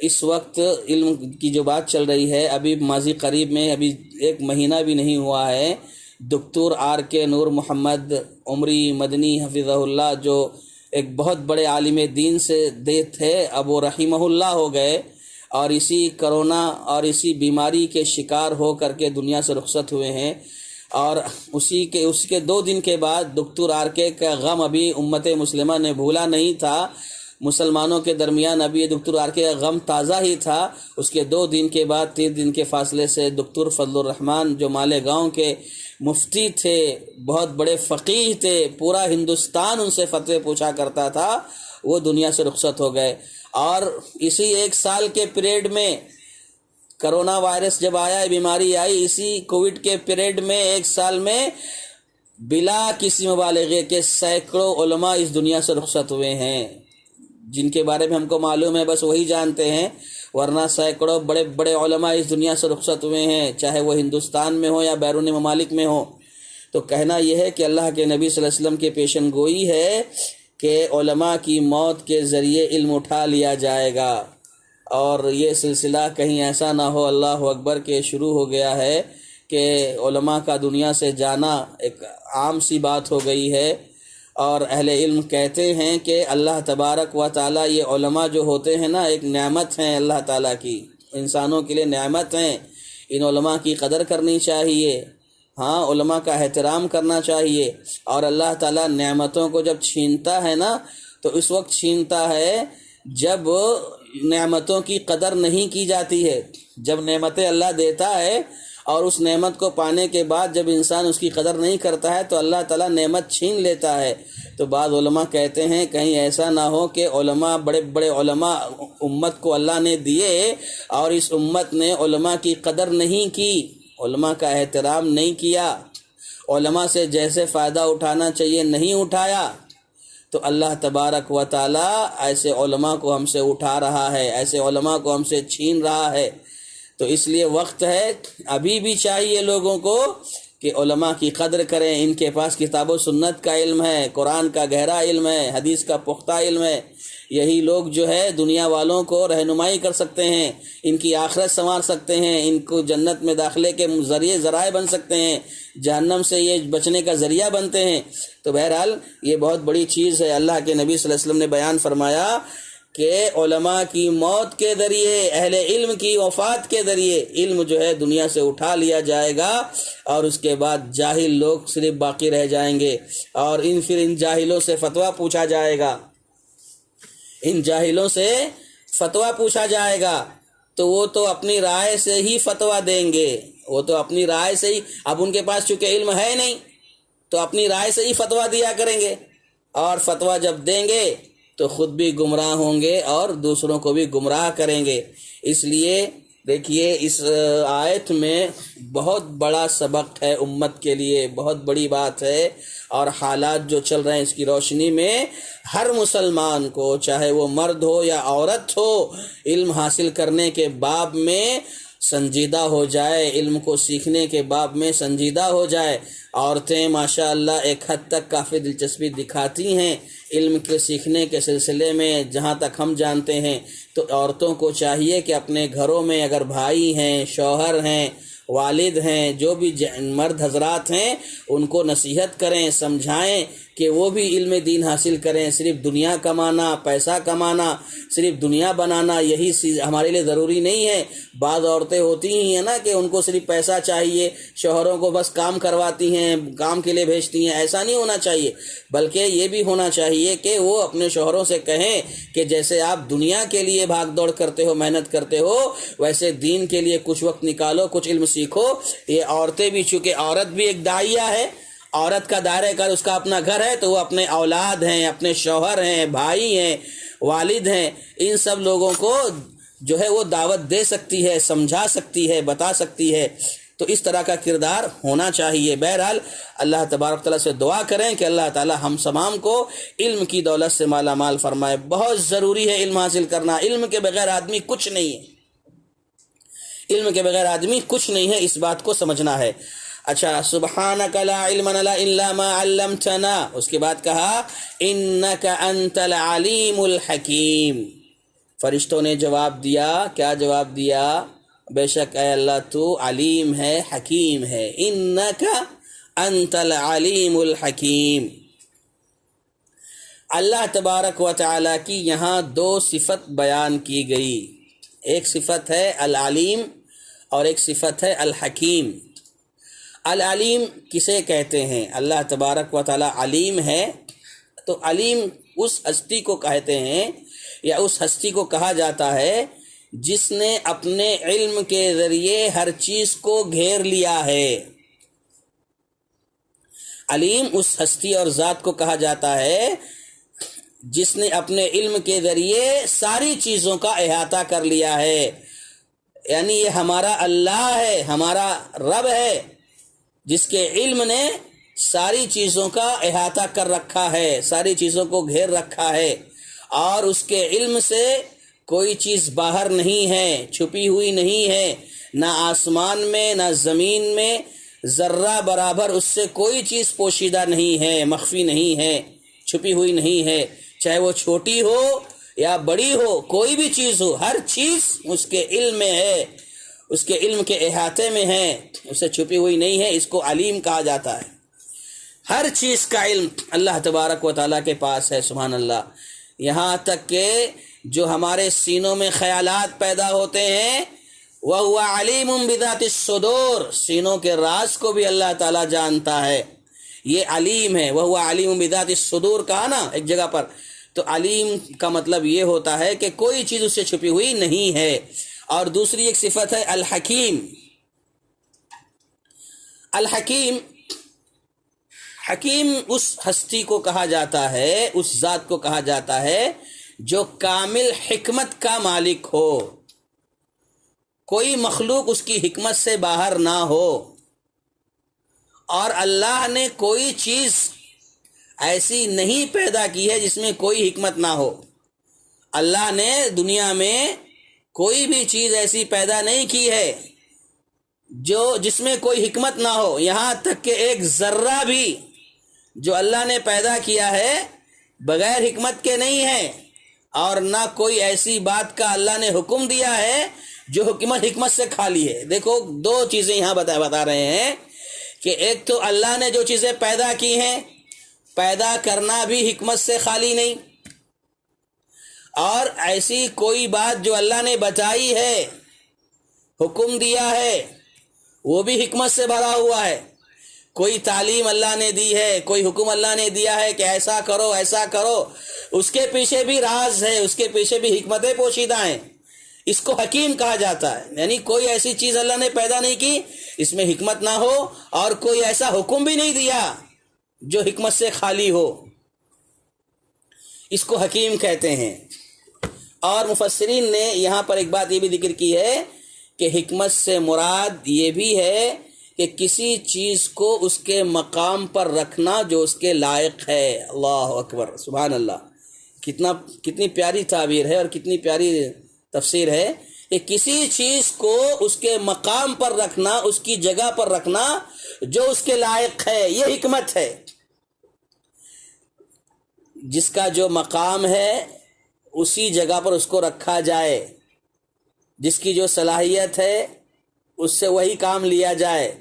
S1: اس وقت علم کی جو بات چل رہی ہے، ابھی ماضی قریب میں، ابھی 1 مہینہ بھی نہیں ہوا ہے، دکتور R.K. نور محمد عمری مدنی حفظہ اللہ، جو ایک بہت بڑے عالم دین سے تھے، اب وہ رحمہ اللہ ہو گئے، اور اسی کرونا اور اسی بیماری کے شکار ہو کر کے دنیا سے رخصت ہوئے ہیں۔ اور اس کے 2 دن کے بعد دکتور R.K. کا غم ابھی امت مسلمہ نے بھولا نہیں تھا، مسلمانوں کے درمیان ابھی یہ دکتور R.K. کا غم تازہ ہی تھا۔ اس کے 2 دن کے بعد، 3 دن کے فاصلے سے دکتور فضل الرحمن، جو مالیگاؤں کے مفتی تھے، بہت بڑے فقیہ تھے، پورا ہندوستان ان سے فتوے پوچھا کرتا تھا، وہ دنیا سے رخصت ہو گئے۔ اور اسی 1 سال کے پیریڈ میں کرونا وائرس جب آیا، بیماری آئی، اسی کووڈ کے پیریڈ میں 1 سال میں بلا کسی مبالغے کے سینکڑوں علماء اس دنیا سے رخصت ہوئے ہیں، جن کے بارے میں ہم کو معلوم ہے بس وہی جانتے ہیں، ورنہ سینکڑوں بڑے بڑے علماء اس دنیا سے رخصت ہوئے ہیں، چاہے وہ ہندوستان میں ہو یا بیرون ممالک میں ہو۔ تو کہنا یہ ہے کہ اللہ کے نبی صلی اللہ علیہ وسلم کے پیشن گوئی ہے کہ علماء کی موت کے ذریعے علم اٹھا لیا جائے گا، اور یہ سلسلہ کہیں ایسا نہ ہو، اللہ اکبر، کہ شروع ہو گیا ہے کہ علماء کا دنیا سے جانا ایک عام سی بات ہو گئی ہے۔ اور اہل علم کہتے ہیں کہ اللہ تبارک و تعالیٰ، یہ علماء جو ہوتے ہیں نا، ایک نعمت ہیں اللہ تعالیٰ کی، انسانوں کے لیے نعمت ہیں، ان علماء کی قدر کرنی چاہیے، ہاں علماء کا احترام کرنا چاہیے۔ اور اللہ تعالیٰ نعمتوں کو جب چھینتا ہے نا، تو اس وقت چھینتا ہے جب نعمتوں کی قدر نہیں کی جاتی ہے۔ جب نعمتیں اللہ دیتا ہے اور اس نعمت کو پانے کے بعد جب انسان اس کی قدر نہیں کرتا ہے، تو اللہ تعالیٰ نعمت چھین لیتا ہے۔ تو بعض علماء کہتے ہیں کہیں ایسا نہ ہو کہ علماء، بڑے بڑے علماء امت کو اللہ نے دیے، اور اس امت نے علماء کی قدر نہیں کی، علماء کا احترام نہیں کیا، علماء سے جیسے فائدہ اٹھانا چاہیے نہیں اٹھایا، تو اللہ تبارک و تعالیٰ ایسے علماء کو ہم سے اٹھا رہا ہے، ایسے علماء کو ہم سے چھین رہا ہے۔ تو اس لیے وقت ہے، ابھی بھی چاہیے لوگوں کو کہ علماء کی قدر کریں، ان کے پاس کتاب و سنت کا علم ہے، قرآن کا گہرا علم ہے، حدیث کا پختہ علم ہے، یہی لوگ جو ہے دنیا والوں کو رہنمائی کر سکتے ہیں، ان کی آخرت سنوار سکتے ہیں، ان کو جنت میں داخلے کے ذرائع بن سکتے ہیں، جہنم سے یہ بچنے کا ذریعہ بنتے ہیں۔ تو بہرحال یہ بہت بڑی چیز ہے۔ اللہ کے نبی صلی اللہ علیہ وسلم نے بیان فرمایا کہ علماء کی موت کے ذریعے، اہل علم کی وفات کے ذریعے علم جو ہے دنیا سے اٹھا لیا جائے گا، اور اس کے بعد جاہل لوگ صرف باقی رہ جائیں گے، اور پھر ان جاہلوں سے فتویٰ پوچھا جائے گا، ان جاہلوں سے فتویٰ پوچھا جائے گا، تو وہ تو اپنی رائے سے ہی فتویٰ دیں گے، وہ تو اپنی رائے سے ہی، اب ان کے پاس چونکہ علم ہے نہیں تو اپنی رائے سے ہی فتویٰ دیا کریں گے، اور فتویٰ جب دیں گے تو خود بھی گمراہ ہوں گے اور دوسروں کو بھی گمراہ کریں گے۔ اس لیے دیکھیے اس آیت میں بہت بڑا سبق ہے امت کے لیے، بہت بڑی بات ہے، اور حالات جو چل رہے ہیں اس کی روشنی میں ہر مسلمان کو، چاہے وہ مرد ہو یا عورت ہو، علم حاصل کرنے کے باب میں سنجیدہ ہو جائے، علم کو سیکھنے کے باب میں سنجیدہ ہو جائے۔ عورتیں ماشاء اللہ ایک حد تک کافی دلچسپی دکھاتی ہیں علم کے سیکھنے کے سلسلے میں، جہاں تک ہم جانتے ہیں۔ تو عورتوں کو چاہیے کہ اپنے گھروں میں اگر بھائی ہیں، شوہر ہیں، والد ہیں، جو بھی مرد حضرات ہیں، ان کو نصیحت کریں، سمجھائیں کہ وہ بھی علم دین حاصل کریں۔ صرف دنیا کمانا، پیسہ کمانا، صرف دنیا بنانا یہی چیز ہمارے لیے ضروری نہیں ہے۔ بعض عورتیں ہوتی ہی ہیں نا کہ ان کو صرف پیسہ چاہیے، شوہروں کو بس کام کرواتی ہیں، کام کے لیے بھیجتی ہیں۔ ایسا نہیں ہونا چاہیے، بلکہ یہ بھی ہونا چاہیے کہ وہ اپنے شوہروں سے کہیں کہ جیسے آپ دنیا کے لیے بھاگ دوڑ کرتے ہو، محنت کرتے ہو، ویسے دین کے لیے کچھ وقت نکالو، کچھ علم سیکھو۔ یہ عورتیں بھی، چونکہ عورت بھی ایک داعیہ ہے، عورت کا دائرہ کار اس کا اپنا گھر ہے، تو وہ اپنے اولاد ہیں، اپنے شوہر ہیں، بھائی ہیں، والد ہیں، ان سب لوگوں کو جو ہے وہ دعوت دے سکتی ہے، سمجھا سکتی ہے، بتا سکتی ہے۔ تو اس طرح کا کردار ہونا چاہیے۔ بہرحال اللہ تبارک تعالیٰ سے دعا کریں کہ اللہ تعالیٰ ہم تمام کو علم کی دولت سے مالا مال فرمائے۔ بہت ضروری ہے علم حاصل کرنا، علم کے بغیر آدمی کچھ نہیں ہے، علم کے بغیر آدمی کچھ نہیں ہے، اس بات کو سمجھنا ہے۔ اچھا، سبحانک لا علم لنا الا ما علمتنا، اس کے بعد کہا انک انت العلیم الحکیم۔ فرشتوں نے جواب دیا، کیا جواب دیا؟ بے شک اے اللہ تو علیم ہے، حکیم ہے۔ انک انت العلیم الحکیم۔ اللہ تبارک و تعالیٰ کی یہاں دو صفت بیان کی گئی، ایک صفت ہے العلیم اور ایک صفت ہے الحکیم۔ العلیم کسے کہتے ہیں؟ اللہ تبارک و تعالیٰ علیم ہے، تو علیم اس ہستی کو کہتے ہیں یا اس ہستی کو کہا جاتا ہے جس نے اپنے علم کے ذریعے ہر چیز کو گھیر لیا ہے۔ علیم اس ہستی اور ذات کو کہا جاتا ہے جس نے اپنے علم کے ذریعے ساری چیزوں کا احاطہ کر لیا ہے۔ یعنی یہ ہمارا اللہ ہے، ہمارا رب ہے، جس کے علم نے ساری چیزوں کا احاطہ کر رکھا ہے، ساری چیزوں کو گھیر رکھا ہے، اور اس کے علم سے کوئی چیز باہر نہیں ہے، چھپی ہوئی نہیں ہے، نہ آسمان میں نہ زمین میں ذرہ برابر اس سے کوئی چیز پوشیدہ نہیں ہے، مخفی نہیں ہے، چھپی ہوئی نہیں ہے، چاہے وہ چھوٹی ہو یا بڑی ہو، کوئی بھی چیز ہو، ہر چیز اس کے علم میں ہے، اس کے علم کے احاطے میں ہے، اسے چھپی ہوئی نہیں ہے۔ اس کو علیم کہا جاتا ہے۔ ہر چیز کا علم اللہ تبارک و تعالیٰ کے پاس ہے، سبحان اللہ۔ یہاں تک کہ جو ہمارے سینوں میں خیالات پیدا ہوتے ہیں، وَهُوَ عَلِيمٌ بِذَاتِ الصُّدُورِ، سینوں کے راز کو بھی اللہ تعالیٰ جانتا ہے، یہ علیم ہے۔ وَهُوَ عَلِيمٌ بِذَاتِ الصُّدُورِ کہا نا ایک جگہ پر، تو علیم کا مطلب یہ ہوتا ہے کہ کوئی چیز اس سے چھپی ہوئی نہیں ہے۔ اور دوسری ایک صفت ہے الحکیم۔ الحکیم، حکیم اس ہستی کو کہا جاتا ہے، اس ذات کو کہا جاتا ہے جو کامل حکمت کا مالک ہو، کوئی مخلوق اس کی حکمت سے باہر نہ ہو، اور اللہ نے کوئی چیز ایسی نہیں پیدا کی ہے جس میں کوئی حکمت نہ ہو۔ اللہ نے دنیا میں کوئی بھی چیز ایسی پیدا نہیں کی ہے جس میں کوئی حکمت نہ ہو، یہاں تک کہ ایک ذرہ بھی جو اللہ نے پیدا کیا ہے بغیر حکمت کے نہیں ہے، اور نہ کوئی ایسی بات کا اللہ نے حکم دیا ہے جو حکمت سے خالی ہے۔ دیکھو دو چیزیں یہاں بتا رہے ہیں کہ ایک تو اللہ نے جو چیزیں پیدا کی ہیں، پیدا کرنا بھی حکمت سے خالی نہیں، اور ایسی کوئی بات جو اللہ نے بتائی ہے، حکم دیا ہے، وہ بھی حکمت سے بھرا ہوا ہے۔ کوئی تعلیم اللہ نے دی ہے، کوئی حکم اللہ نے دیا ہے کہ ایسا کرو ایسا کرو، اس کے پیچھے بھی راز ہے، اس کے پیچھے بھی حکمتیں پوشیدہ ہیں، اس کو حکیم کہا جاتا ہے۔ یعنی کوئی ایسی چیز اللہ نے پیدا نہیں کی اس میں حکمت نہ ہو، اور کوئی ایسا حکم بھی نہیں دیا جو حکمت سے خالی ہو، اس کو حکیم کہتے ہیں۔ اور مفسرین نے یہاں پر ایک بات یہ بھی ذکر کی ہے کہ حکمت سے مراد یہ بھی ہے کہ کسی چیز کو اس کے مقام پر رکھنا جو اس کے لائق ہے۔ اللہ اکبر، سبحان اللہ، کتنی پیاری تعبیر ہے اور کتنی پیاری تفسیر ہے کہ کسی چیز کو اس کے مقام پر رکھنا، اس کی جگہ پر رکھنا جو اس کے لائق ہے، یہ حکمت ہے۔ جس کا جو مقام ہے اسی جگہ پر اس کو رکھا جائے، جس کی جو صلاحیت ہے اس سے وہی کام لیا جائے،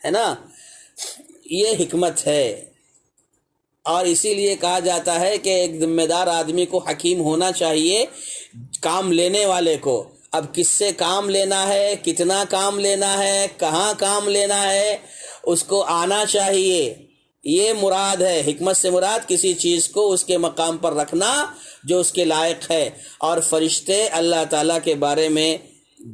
S1: ہے نا، یہ حکمت ہے۔ اور اسی لیے کہا جاتا ہے کہ ایک ذمہ دار آدمی کو حکیم ہونا چاہیے کام لینے والے کو۔ اب کس سے کام لینا ہے، کتنا کام لینا ہے، کہاں کام لینا ہے، اس کو آنا چاہیے۔ یہ مراد ہے، حکمت سے مراد کسی چیز کو اس کے مقام پر رکھنا جو اس کے لائق ہے۔ اور فرشتے اللہ تعالیٰ کے بارے میں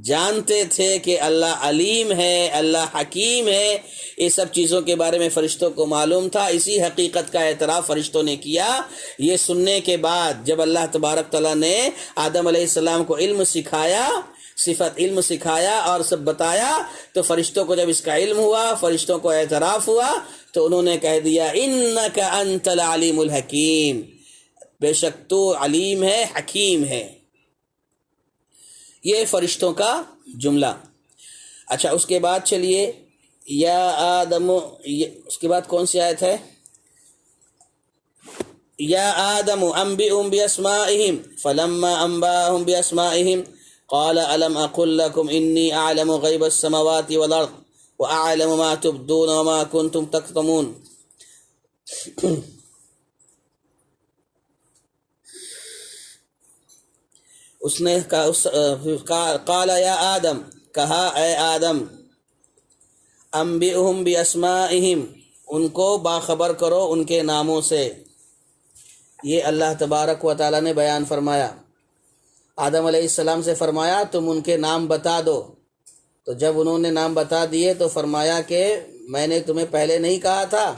S1: جانتے تھے کہ اللہ علیم ہے، اللہ حکیم ہے، یہ سب چیزوں کے بارے میں فرشتوں کو معلوم تھا۔ اسی حقیقت کا اعتراف فرشتوں نے کیا۔ یہ سننے کے بعد جب اللہ تبارک تعالیٰ نے آدم علیہ السلام کو علم سکھایا، صفت علم سکھایا اور سب بتایا، تو فرشتوں کو جب اس کا علم ہوا، فرشتوں کو اعتراف ہوا، تو انہوں نے کہہ دیا انک انت العلیم الحکیم، بے شک تو علیم ہے، حکیم ہے۔ یہ فرشتوں کا جملہ۔ اچھا، اس کے بعد چلیے یا آدم، اس کے بعد کون سی آیت ہے؟ یا آدم انبئهم باسمائهم فلما انباهم باسمائهم قال الم اقل لكم انی اعلم غیب السماوات والارض واعلم ما تبدون وما کنتم تکتمون۔ اس نے قال یا آدم، کہا اے آدم، انبئهم باسمائهم، ان کو باخبر کرو ان کے ناموں سے۔ یہ اللہ تبارک و تعالیٰ نے بیان فرمایا، آدم علیہ السلام سے فرمایا تم ان کے نام بتا دو۔ تو جب انہوں نے نام بتا دیے تو فرمایا کہ میں نے تمہیں پہلے نہیں کہا تھا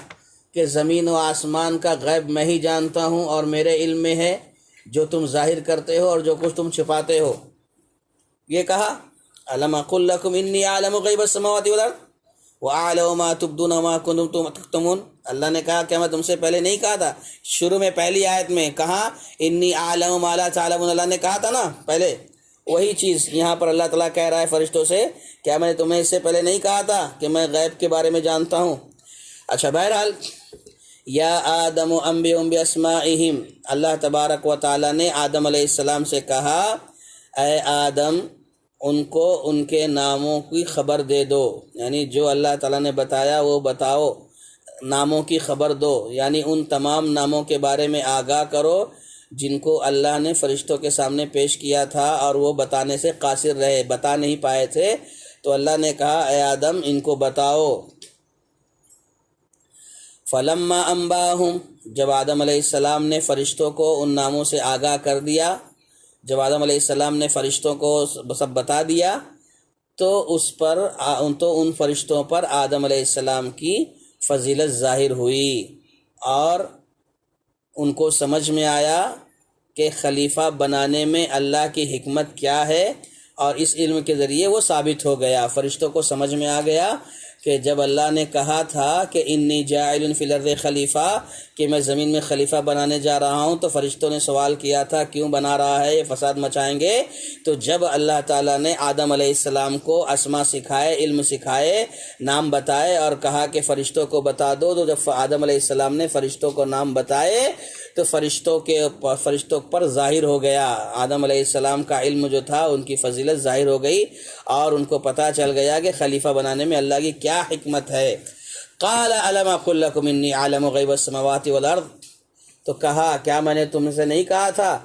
S1: کہ زمین و آسمان کا غیب میں ہی جانتا ہوں اور میرے علم میں ہے، جو تم ظاہر کرتے ہو اور جو کچھ تم چھپاتے ہو۔ یہ کہا الم اقل لکم انی اعلم غیب السماوات والارض واعلم ما تبدون وما کنتم تکتمون۔ اللہ نے کہا کہ میں تم سے پہلے نہیں کہا تھا؟ شروع میں پہلی آیت میں کہا انی اعلم ما لا تعلمون، اللہ نے کہا تھا نا پہلے، وہی چیز یہاں پر اللہ تعالیٰ کہہ رہا ہے فرشتوں سے، کیا میں نے تمہیں اس سے پہلے نہیں کہا تھا کہ میں غیب کے بارے میں جانتا ہوں؟ اچھا، بہرحال یا آدم انبئهم باسمائهم، اللہ تبارک و تعالیٰ نے آدم علیہ السلام سے کہا اے آدم، ان کو ان کے ناموں کی خبر دے دو، یعنی جو اللہ تعالیٰ نے بتایا وہ بتاؤ، ناموں کی خبر دو، یعنی ان تمام ناموں کے بارے میں آگاہ کرو جن کو اللہ نے فرشتوں کے سامنے پیش کیا تھا اور وہ بتانے سے قاصر رہے، بتا نہیں پائے تھے۔ تو اللہ نے کہا اے آدم ان کو بتاؤ۔ فلما انباہم، جب آدم علیہ السلام نے فرشتوں کو ان ناموں سے آگاہ کر دیا، جب آدم علیہ السلام نے فرشتوں کو سب بتا دیا، تو ان فرشتوں پر آدم علیہ السلام کی فضیلت ظاہر ہوئی اور ان کو سمجھ میں آیا کہ خلیفہ بنانے میں اللہ کی حکمت کیا ہے، اور اس علم کے ذریعے وہ ثابت ہو گیا۔ فرشتوں کو سمجھ میں آ گیا کہ جب اللہ نے کہا تھا کہ انی جاعل فی الارض خلیفہ، کہ میں زمین میں خلیفہ بنانے جا رہا ہوں، تو فرشتوں نے سوال کیا تھا کیوں بنا رہا ہے، یہ فساد مچائیں گے؟ تو جب اللہ تعالیٰ نے آدم علیہ السلام کو اسما سکھائے، علم سکھائے، نام بتائے اور کہا کہ فرشتوں کو بتا دو، تو جب آدم علیہ السلام نے فرشتوں کو نام بتائے تو فرشتوں پر ظاہر ہو گیا، آدم علیہ السلام کا علم جو تھا ان کی فضیلت ظاہر ہو گئی اور ان کو پتہ چل گیا کہ خلیفہ بنانے میں اللہ کی کیا حکمت ہے۔ قال الم اقل لکم انی اعلم غیب السماوات والارض، تو کہا کیا میں نے تم سے نہیں کہا تھا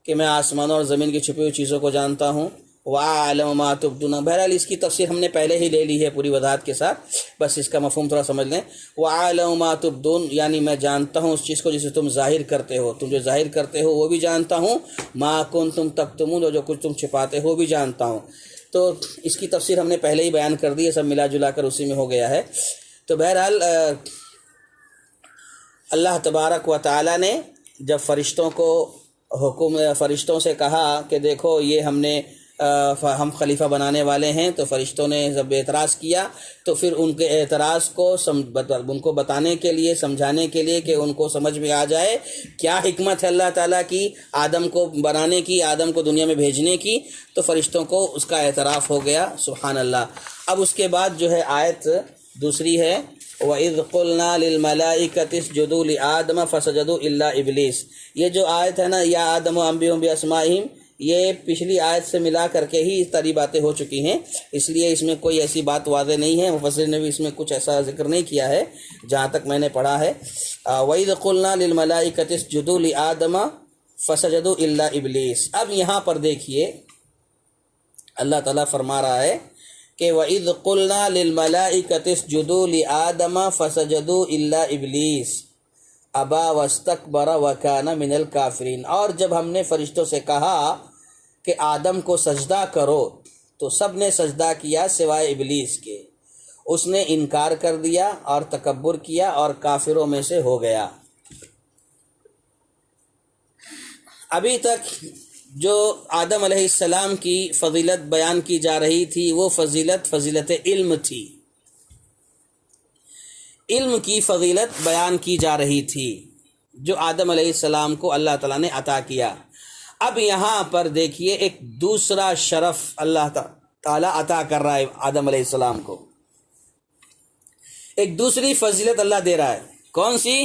S1: کہ میں آسمانوں اور زمین کی چھپی ہوئی چیزوں کو جانتا ہوں؟ وَأَعْلَمُ مَا تُبْدُونَ، بہرحال اس کی تفسیر ہم نے پہلے ہی لے لی ہے پوری وضاحت کے ساتھ، بس اس کا مفہوم تھوڑا سمجھ لیں۔ وَأَعْلَمُ مَا تُبْدُونَ، یعنی میں جانتا ہوں اس چیز کو جسے تم ظاہر کرتے ہو، تم جو ظاہر کرتے ہو وہ بھی جانتا ہوں، مَا كُنتُمْ تَكْتُمُونَ، جو کچھ تم چھپاتے ہو وہ بھی جانتا ہوں۔ تو اس کی تفسیر ہم نے پہلے ہی بیان کر دی ہے، سب ملا جلا کر اسی میں ہو گیا ہے۔ تو بہرحال اللہ تبارک و تعالیٰ نے جب فرشتوں سے کہا کہ دیکھو یہ ہم نے ہم خلیفہ بنانے والے ہیں، تو فرشتوں نے جب اعتراض کیا تو پھر ان کے اعتراض کو ان کو بتانے کے لیے، سمجھانے کے لیے کہ ان کو سمجھ میں آ جائے کیا حکمت ہے اللہ تعالیٰ کی آدم کو بنانے کی، آدم کو دنیا میں بھیجنے کی، تو فرشتوں کو اس کا اعتراف ہو گیا۔ سبحان اللہ۔ اب اس کے بعد جو ہے آیت دوسری ہے وَإِذْ قُلْنَا لِلْمَلَائِكَةِ اسْجُدُوا لِآدَمَ فَسَجَدُوا إِلَّا إِبْلِيسَ، یہ جو آیت ہے نا، یا آدم وَأَنبِّئْهُم بِأَسْمَائِهِمْ، یہ پچھلی آیت سے ملا کر کے ہی ساری باتیں ہو چکی ہیں، اس لیے اس میں کوئی ایسی بات واضح نہیں ہے، مفسر نے بھی اس میں کچھ ایسا ذکر نہیں کیا ہے جہاں تک میں نے پڑھا ہے۔ وَإِذْ قُلْنَا لِلْمَلَائِكَةِ اسْجُدُوا لِآدَمَ فَسَجَدُوا إِلَّا إِبْلِيسَ۔ اب یہاں پر دیکھیے اللہ تعالیٰ فرما رہا ہے کہ وَإِذْ قُلْنَا لِلْمَلَائِكَةِ اسْجُدُوا لِآدَمَ فَسَجَدُوا إِلَّا إِبْلِيسَ أَبَى وَاسْتَكْبَرَ وَكَانَ مِنَ الْكَافِرِينَ، اور جب ہم نے فرشتوں سے کہا کہ آدم کو سجدہ کرو تو سب نے سجدہ کیا سوائے ابلیس کے، اس نے انکار کر دیا اور تکبر کیا اور کافروں میں سے ہو گیا۔ ابھی تک جو آدم علیہ السلام کی فضیلت بیان کی جا رہی تھی وہ فضیلت علم تھی، علم کی فضیلت بیان کی جا رہی تھی جو آدم علیہ السلام کو اللہ تعالیٰ نے عطا کیا۔ اب یہاں پر دیکھیے ایک دوسرا شرف اللہ تعالیٰ عطا کر رہا ہے آدم علیہ السلام کو، ایک دوسری فضیلت اللہ دے رہا ہے، کون سی؟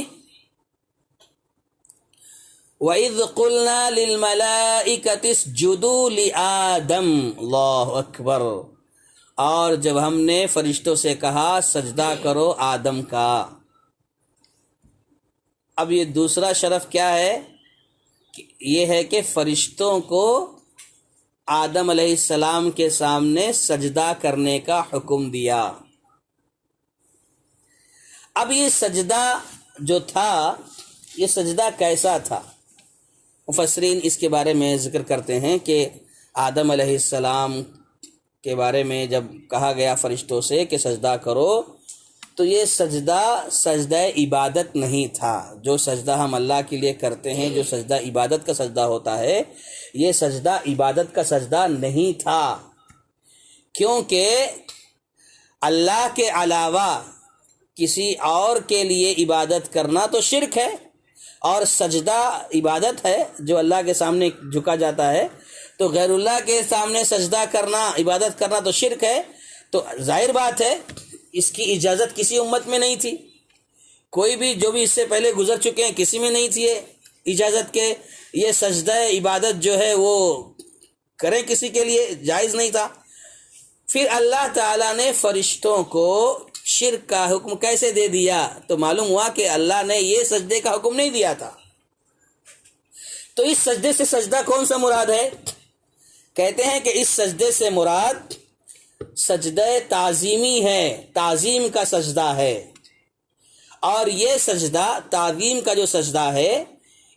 S1: وَإِذْ قُلْنَا لِلْمَلَائِكَةِ اسْجُدُوا لِآدَمَ، اللہ اکبر، اور جب ہم نے فرشتوں سے کہا سجدہ کرو آدم کا۔ اب یہ دوسرا شرف کیا ہے؟ یہ ہے کہ فرشتوں کو آدم علیہ السلام کے سامنے سجدہ کرنے کا حکم دیا۔ اب یہ سجدہ جو تھا، یہ سجدہ کیسا تھا؟ مفسرین اس کے بارے میں ذکر کرتے ہیں کہ آدم علیہ السلام کے بارے میں جب کہا گیا فرشتوں سے کہ سجدہ کرو، تو یہ سجدہ عبادت نہیں تھا۔ جو سجدہ ہم اللہ کے لیے کرتے ہیں، جو سجدہ عبادت کا سجدہ ہوتا ہے، یہ سجدہ عبادت کا سجدہ نہیں تھا، کیونکہ اللہ کے علاوہ کسی اور کے لیے عبادت کرنا تو شرک ہے، اور سجدہ عبادت ہے جو اللہ کے سامنے جھکا جاتا ہے، تو غیر اللہ کے سامنے سجدہ کرنا، عبادت کرنا تو شرک ہے۔ تو ظاہر بات ہے اس کی اجازت کسی امت میں نہیں تھی، کوئی بھی جو بھی اس سے پہلے گزر چکے ہیں کسی میں نہیں تھی اجازت کے یہ سجدہ عبادت جو ہے وہ کریں، کسی کے لیے جائز نہیں تھا۔ پھر اللہ تعالیٰ نے فرشتوں کو شرک کا حکم کیسے دے دیا؟ تو معلوم ہوا کہ اللہ نے یہ سجدے کا حکم نہیں دیا تھا۔ تو اس سجدے سے سجدہ کون سا مراد ہے؟ کہتے ہیں کہ اس سجدے سے مراد سجدہ تعظیمی ہے، تعظیم کا سجدہ ہے، اور یہ سجدہ تعظیم کا جو سجدہ ہے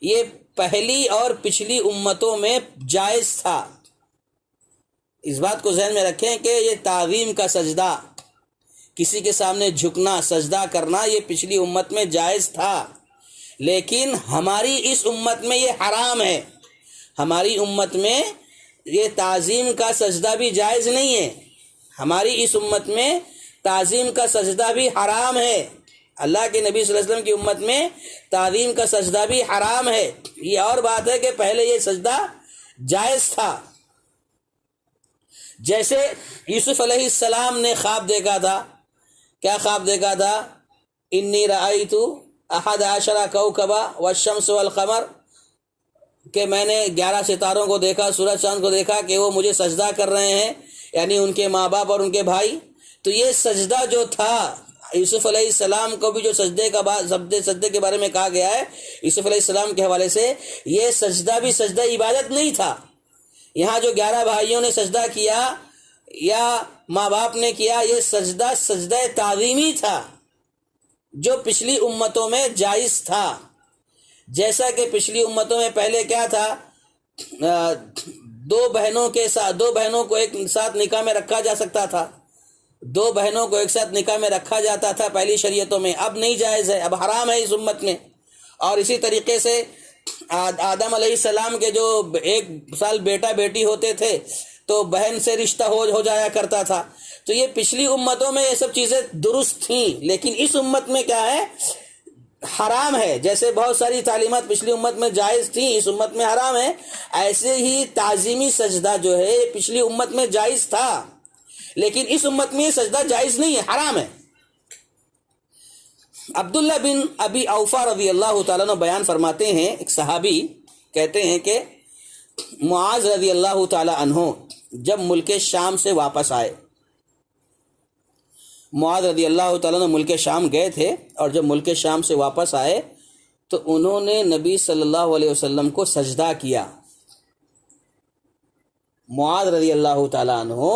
S1: یہ پہلی اور پچھلی امتوں میں جائز تھا۔ اس بات کو ذہن میں رکھیں کہ یہ تعظیم کا سجدہ، کسی کے سامنے جھکنا، سجدہ کرنا، یہ پچھلی امت میں جائز تھا، لیکن ہماری اس امت میں یہ حرام ہے۔ ہماری امت میں یہ تعظیم کا سجدہ بھی جائز نہیں ہے، ہماری اس امت میں تعظیم کا سجدہ بھی حرام ہے۔ اللہ کے نبی صلی اللہ علیہ وسلم کی امت میں تعظیم کا سجدہ بھی حرام ہے۔ یہ اور بات ہے کہ پہلے یہ سجدہ جائز تھا۔ جیسے یوسف علیہ السلام نے خواب دیکھا تھا، کیا خواب دیکھا تھا؟ انی رأیت 11 کوکبا والشمس والقمر، کہ میں نے 11 ستاروں کو دیکھا، سورج چاند کو دیکھا کہ وہ مجھے سجدہ کر رہے ہیں، یعنی ان کے ماں باپ اور ان کے بھائی۔ تو یہ سجدہ جو تھا، یوسف علیہ السلام کو بھی جو سجدے کے بارے میں کہا گیا ہے یوسف علیہ السلام کے حوالے سے، یہ سجدہ بھی سجدہ عبادت نہیں تھا۔ یہاں جو 11 بھائیوں نے سجدہ کیا یا ماں باپ نے کیا، یہ سجدہ تعظیمی تھا جو پچھلی امتوں میں جائز تھا۔ جیسا کہ پچھلی امتوں میں پہلے کیا تھا، دو بہنوں کو ایک ساتھ نکاح میں رکھا جا سکتا تھا، 2 بہنوں کو ایک ساتھ نکاح میں رکھا جاتا تھا پہلی شریعتوں میں، اب نہیں جائز ہے، اب حرام ہے اس امت میں۔ اور اسی طریقے سے آدم علیہ السلام کے جو 1 سال بیٹا بیٹی ہوتے تھے، تو بہن سے رشتہ ہو جایا کرتا تھا. تو یہ پچھلی امتوں میں یہ سب چیزیں درست تھیں، لیکن اس امت میں کیا ہے؟ حرام ہے. جیسے بہت ساری تعلیمات پچھلی امت میں جائز تھیں، اس امت میں حرام ہے، ایسے ہی تعظیمی سجدہ جو ہے پچھلی امت میں جائز تھا، لیکن اس امت میں یہ سجدہ جائز نہیں ہے، حرام ہے. عبداللہ بن ابی اوفا رضی اللہ تعالیٰ عنہ بیان فرماتے ہیں، ایک صحابی کہتے ہیں کہ معاذ رضی اللہ تعالیٰ عنہ جب ملک شام سے واپس آئے، معاذ رضی اللہ تعالیٰ عنہ ملک شام گئے تھے، اور جب ملک شام سے واپس آئے تو انہوں نے نبی صلی اللہ علیہ وسلم کو سجدہ کیا. معاذ رضی اللہ تعالیٰ عنہ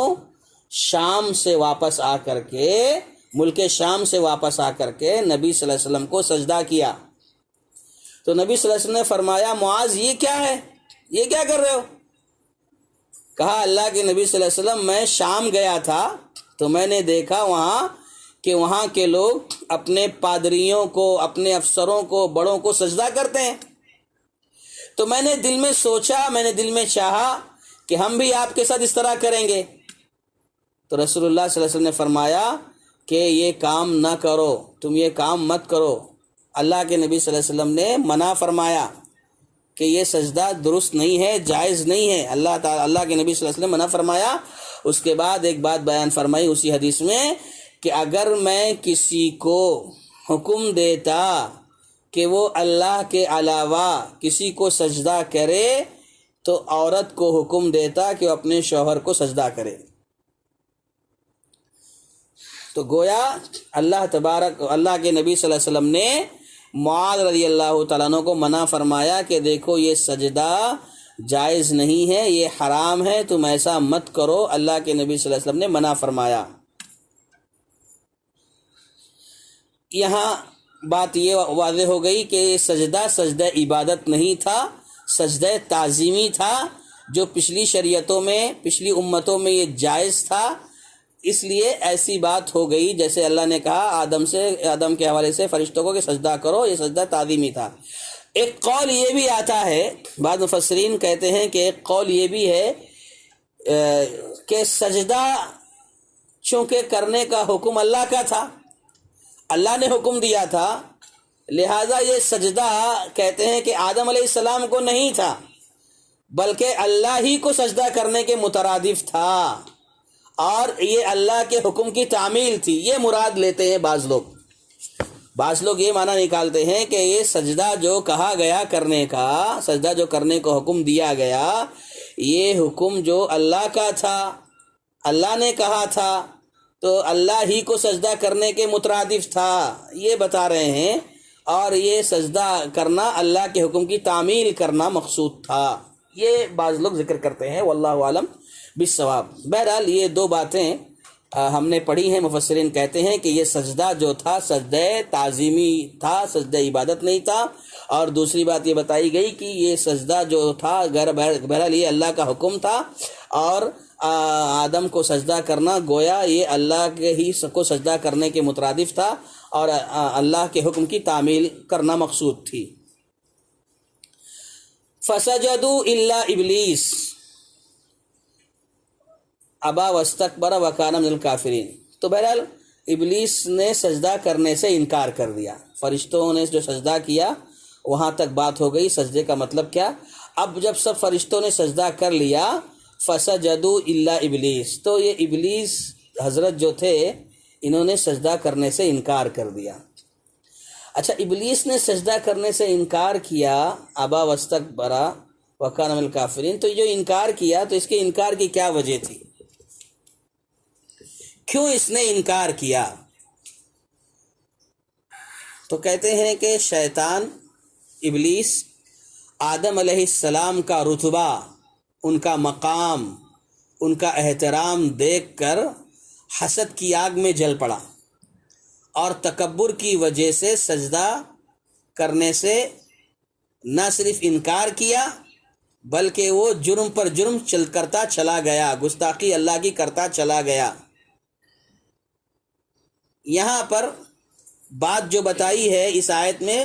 S1: شام سے واپس آ کر کے، ملک شام سے واپس آ کر کے نبی صلی اللہ علیہ وسلم کو سجدہ کیا. تو نبی صلی اللہ علیہ وسلم نے فرمایا، معاذ یہ کیا ہے، یہ کیا کر رہے ہو؟ کہا، اللہ کے نبی صلی اللہ علیہ وسلم میں شام گیا تھا تو میں نے دیکھا وہاں کے لوگ اپنے پادریوں کو، اپنے افسروں کو، بڑوں کو سجدہ کرتے ہیں. تو میں نے دل میں سوچا، میں نے دل میں چاہا کہ ہم بھی آپ کے ساتھ اس طرح کریں گے. تو رسول اللہ صلی اللہ علیہ وسلم نے فرمایا کہ یہ کام نہ کرو، تم یہ کام مت کرو. اللہ کے نبی صلی اللہ علیہ وسلم نے منع فرمایا کہ یہ سجدہ درست نہیں ہے، جائز نہیں ہے. اللہ کے نبی صلی اللہ علیہ وسلم منع فرمایا. اس کے بعد ایک بات بیان فرمائی اسی حدیث میں کہ اگر میں کسی کو حکم دیتا کہ وہ اللہ کے علاوہ کسی کو سجدہ کرے تو عورت کو حکم دیتا کہ وہ اپنے شوہر کو سجدہ کرے. تو گویا اللہ کے نبی صلی اللہ علیہ وسلم نے معاذ رضی اللہ تعالیٰ عنہ کو منع فرمایا کہ دیکھو یہ سجدہ جائز نہیں ہے، یہ حرام ہے، تم ایسا مت کرو. اللہ کے نبی صلی اللہ علیہ وسلم نے منع فرمایا. یہاں بات یہ واضح ہو گئی کہ یہ سجدہ عبادت نہیں تھا، سجدہ تعظیمی تھا، جو پچھلی شریعتوں میں، پچھلی امتوں میں یہ جائز تھا. اس لیے ایسی بات ہو گئی جیسے اللہ نے کہا آدم کے حوالے سے فرشتوں کو کہ سجدہ کرو، یہ سجدہ تعظیمی تھا. ایک قول یہ بھی آتا ہے، بعض مفسرین کہتے ہیں کہ ایک قول یہ بھی ہے کہ سجدہ چونکہ کرنے کا حکم اللہ کا تھا، اللہ نے حکم دیا تھا، لہٰذا یہ سجدہ کہتے ہیں کہ آدم علیہ السلام کو نہیں تھا بلکہ اللہ ہی کو سجدہ کرنے کے مترادف تھا، اور یہ اللہ کے حکم کی تعمیل تھی. یہ مراد لیتے ہیں بعض لوگ یہ معنی نکالتے ہیں کہ یہ سجدہ جو کہا گیا کرنے کا، سجدہ جو کرنے کو حکم دیا گیا، یہ حکم جو اللہ کا تھا، اللہ نے کہا تھا، تو اللہ ہی کو سجدہ کرنے کے مترادف تھا، یہ بتا رہے ہیں. اور یہ سجدہ کرنا اللہ کے حکم کی تعمیل کرنا مقصود تھا، یہ بعض لوگ ذکر کرتے ہیں، واللہ عالم بالصواب. بہرحال یہ دو باتیں ہم نے پڑھی ہیں. مفسرین کہتے ہیں کہ یہ سجدہ جو تھا سجدہ تعظیمی تھا، سجدہ عبادت نہیں تھا. اور دوسری بات یہ بتائی گئی کہ یہ سجدہ جو تھا بہرحال یہ اللہ کا حکم تھا، اور آدم کو سجدہ کرنا گویا یہ اللہ کے ہی کو سجدہ کرنے کے مترادف تھا، اور اللہ کے حکم کی تعمیل کرنا مقصود تھی. فسجدوا الا ابلیس ابا واستکبر وکان من الکافرین. تو بہرحال ابلیس نے سجدہ کرنے سے انکار کر دیا. فرشتوں نے جو سجدہ کیا وہاں تک بات ہو گئی. سجدے کا مطلب کیا؟ اب جب سب فرشتوں نے سجدہ کر لیا، فسجدوا الا ابلیس، تو یہ ابلیس حضرت جو تھے انہوں نے سجدہ کرنے سے انکار کر دیا. اچھا، ابلیس نے سجدہ کرنے سے انکار کیا، ابا واستکبر وکان من الکافرین. تو جو انکار کیا تو اس کے انکار کی کیا وجہ تھی؟ کیوں اس نے انکار کیا؟ تو کہتے ہیں کہ شیطان، ابلیس، آدم علیہ السلام کا رتبہ، ان کا مقام، ان کا احترام دیکھ کر حسد کی آگ میں جل پڑا، اور تکبر کی وجہ سے سجدہ کرنے سے نہ صرف انکار کیا بلکہ وہ جرم پر جرم کرتا چلا گیا، گستاخی اللہ کی کرتا چلا گیا. یہاں پر بات جو بتائی ہے اس آیت میں،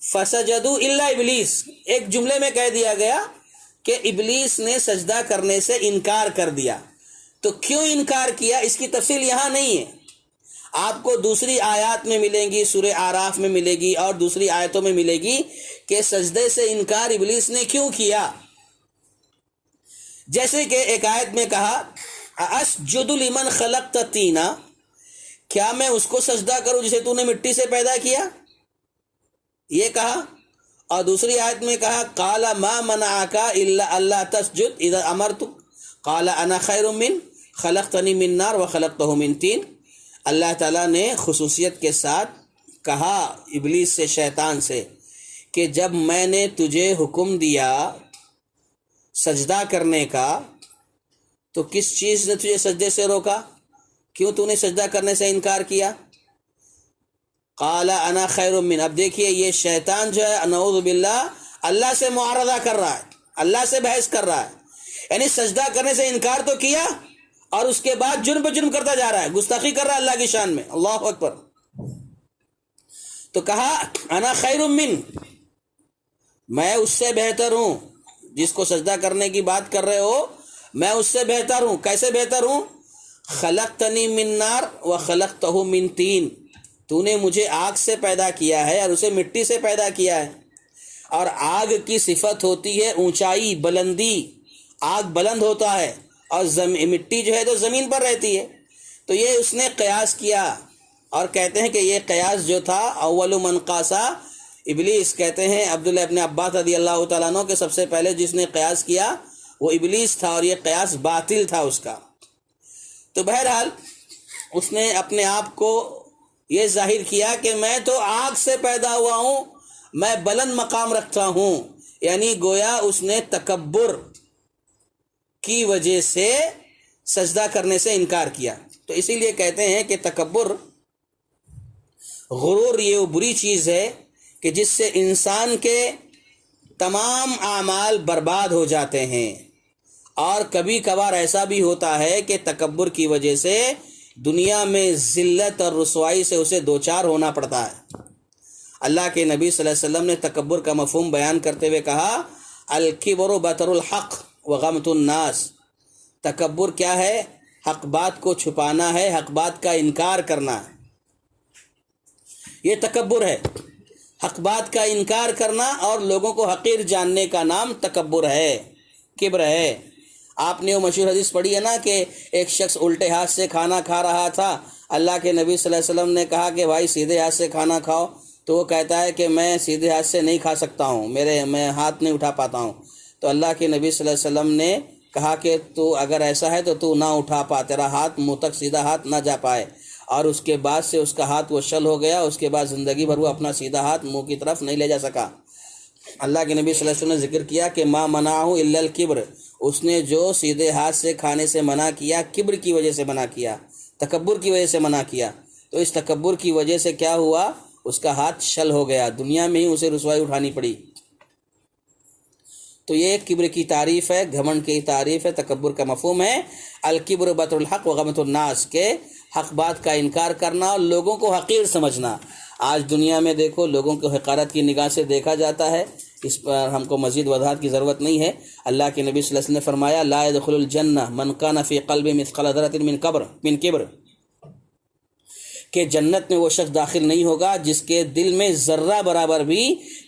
S1: فسجدوا الا ابلیس، ایک جملے میں کہہ دیا گیا کہ ابلیس نے سجدہ کرنے سے انکار کر دیا. تو کیوں انکار کیا اس کی تفصیل یہاں نہیں ہے. آپ کو دوسری آیات میں ملیں گی، سورہ اعراف میں ملے گی اور دوسری آیتوں میں ملے گی کہ سجدے سے انکار ابلیس نے کیوں کیا. جیسے کہ ایک آیت میں کہا اسجد لمن خلقت طینا، کیا میں اس کو سجدہ کروں جسے تو نے مٹی سے پیدا کیا، یہ کہا. اور دوسری آیت میں کہا قال ما منعک الا اللہ تسجد اذا امرتک قال انا خیر من خلقتنی من نار وخلقته من طین. اللہ تعالیٰ نے خصوصیت کے ساتھ کہا ابلیس سے، شیطان سے، کہ جب میں نے تجھے حکم دیا سجدہ کرنے کا تو کس چیز نے تجھے سجدے سے روکا، کیوں تو نے سجدہ کرنے سے انکار کیا. قال انا خیر من. اب دیکھیے یہ شیطان جو ہے نعوذ باللہ اللہ سے معارضہ کر رہا ہے، اللہ سے بحث کر رہا ہے. یعنی سجدہ کرنے سے انکار تو کیا اور اس کے بعد جرم پہ جرم کرتا جا رہا ہے، گستاخی کر رہا ہے اللہ کی شان میں. اللہ اکبر. تو کہا انا خیر من، میں اس سے بہتر ہوں. جس کو سجدہ کرنے کی بات کر رہے ہو میں اس سے بہتر ہوں. کیسے بہتر ہوں؟ خلقتنی من نار وخلقتہ من طین، تو نے مجھے آگ سے پیدا کیا ہے اور اسے مٹی سے پیدا کیا ہے. اور آگ کی صفت ہوتی ہے اونچائی، بلندی. آگ بلند ہوتا ہے اور مٹی جو ہے تو زمین پر رہتی ہے. تو یہ اس نے قیاس کیا اور کہتے ہیں کہ یہ قیاس جو تھا اول من قاسا ابلیس. کہتے ہیں عبداللہ ابن عباس رضی اللہ تعالیٰ عنہ کہ سب سے پہلے جس نے قیاس کیا وہ ابلیس تھا اور یہ قیاس باطل تھا اس کا. تو بہرحال اس نے اپنے آپ کو یہ ظاہر کیا کہ میں تو آگ سے پیدا ہوا ہوں، میں بلند مقام رکھتا ہوں. یعنی گویا اس نے تکبر کی وجہ سے سجدہ کرنے سے انکار کیا. تو اسی لیے کہتے ہیں کہ تکبر، غرور، یہ وہ بری چیز ہے کہ جس سے انسان کے تمام اعمال برباد ہو جاتے ہیں. اور کبھی کبھار ایسا بھی ہوتا ہے کہ تکبر کی وجہ سے دنیا میں ذلت اور رسوائی سے اسے دوچار ہونا پڑتا ہے. اللہ کے نبی صلی اللہ علیہ وسلم نے تکبر کا مفہوم بیان کرتے ہوئے کہا الکبر بطر الحق وغمط الناس. تکبر کیا ہے؟ حق بات کو چھپانا ہے، حق بات کا انکار کرنا ہے. یہ تکبر ہے، حق بات کا انکار کرنا اور لوگوں کو حقیر جاننے کا نام تکبر ہے، کبر ہے. آپ نے وہ مشہور حدیث پڑھی ہے نا کہ ایک شخص الٹے ہاتھ سے کھانا کھا رہا تھا. اللہ کے نبی صلی اللہ علیہ وسلم نے کہا کہ بھائی سیدھے ہاتھ سے کھانا کھاؤ. تو وہ کہتا ہے کہ میں سیدھے ہاتھ سے نہیں کھا سکتا ہوں، میں ہاتھ نہیں اٹھا پاتا ہوں. تو اللہ کے نبی صلی اللہ علیہ وسلم نے کہا کہ تو اگر ایسا ہے تو نہ اٹھا پا، تیرا ہاتھ منہ تک سیدھا ہاتھ نہ جا پائے. اور اس کے بعد سے اس کا ہاتھ وہ شل ہو گیا. اس کے بعد زندگی بھر وہ اپنا سیدھا ہاتھ منہ کی طرف نہیں لے جا سکا. اللہ کے نبی صلی اللہ علیہ وسلم نے ذکر کیا کہ ما منعہ الا الکبر، اس نے جو سیدھے ہاتھ سے کھانے سے منع کیا کبر کی وجہ سے منع کیا، تکبر کی وجہ سے منع کیا. تو اس تکبر کی وجہ سے کیا ہوا؟ اس کا ہاتھ شل ہو گیا، دنیا میں ہی اسے رسوائی اٹھانی پڑی. تو یہ کبر کی تعریف ہے، گھمنڈ کی تعریف ہے. تکبر کا مفہوم ہے الکبر بطر الحق وغمط الناس، کے حق بات کا انکار کرنا اور لوگوں کو حقیر سمجھنا. آج دنیا میں دیکھو لوگوں کو حقارت کی نگاہ سے دیکھا جاتا ہے. اس پر ہم کو مزید وضاحت کی ضرورت نہیں ہے. اللہ کے نبی صلی اللہ علیہ وسلم نے فرمایا لا يدخل الجنہ من کان فی قلب مثقال ذرۃ من کبر، کہ جنت میں وہ شخص داخل نہیں ہوگا جس کے دل میں ذرہ برابر بھی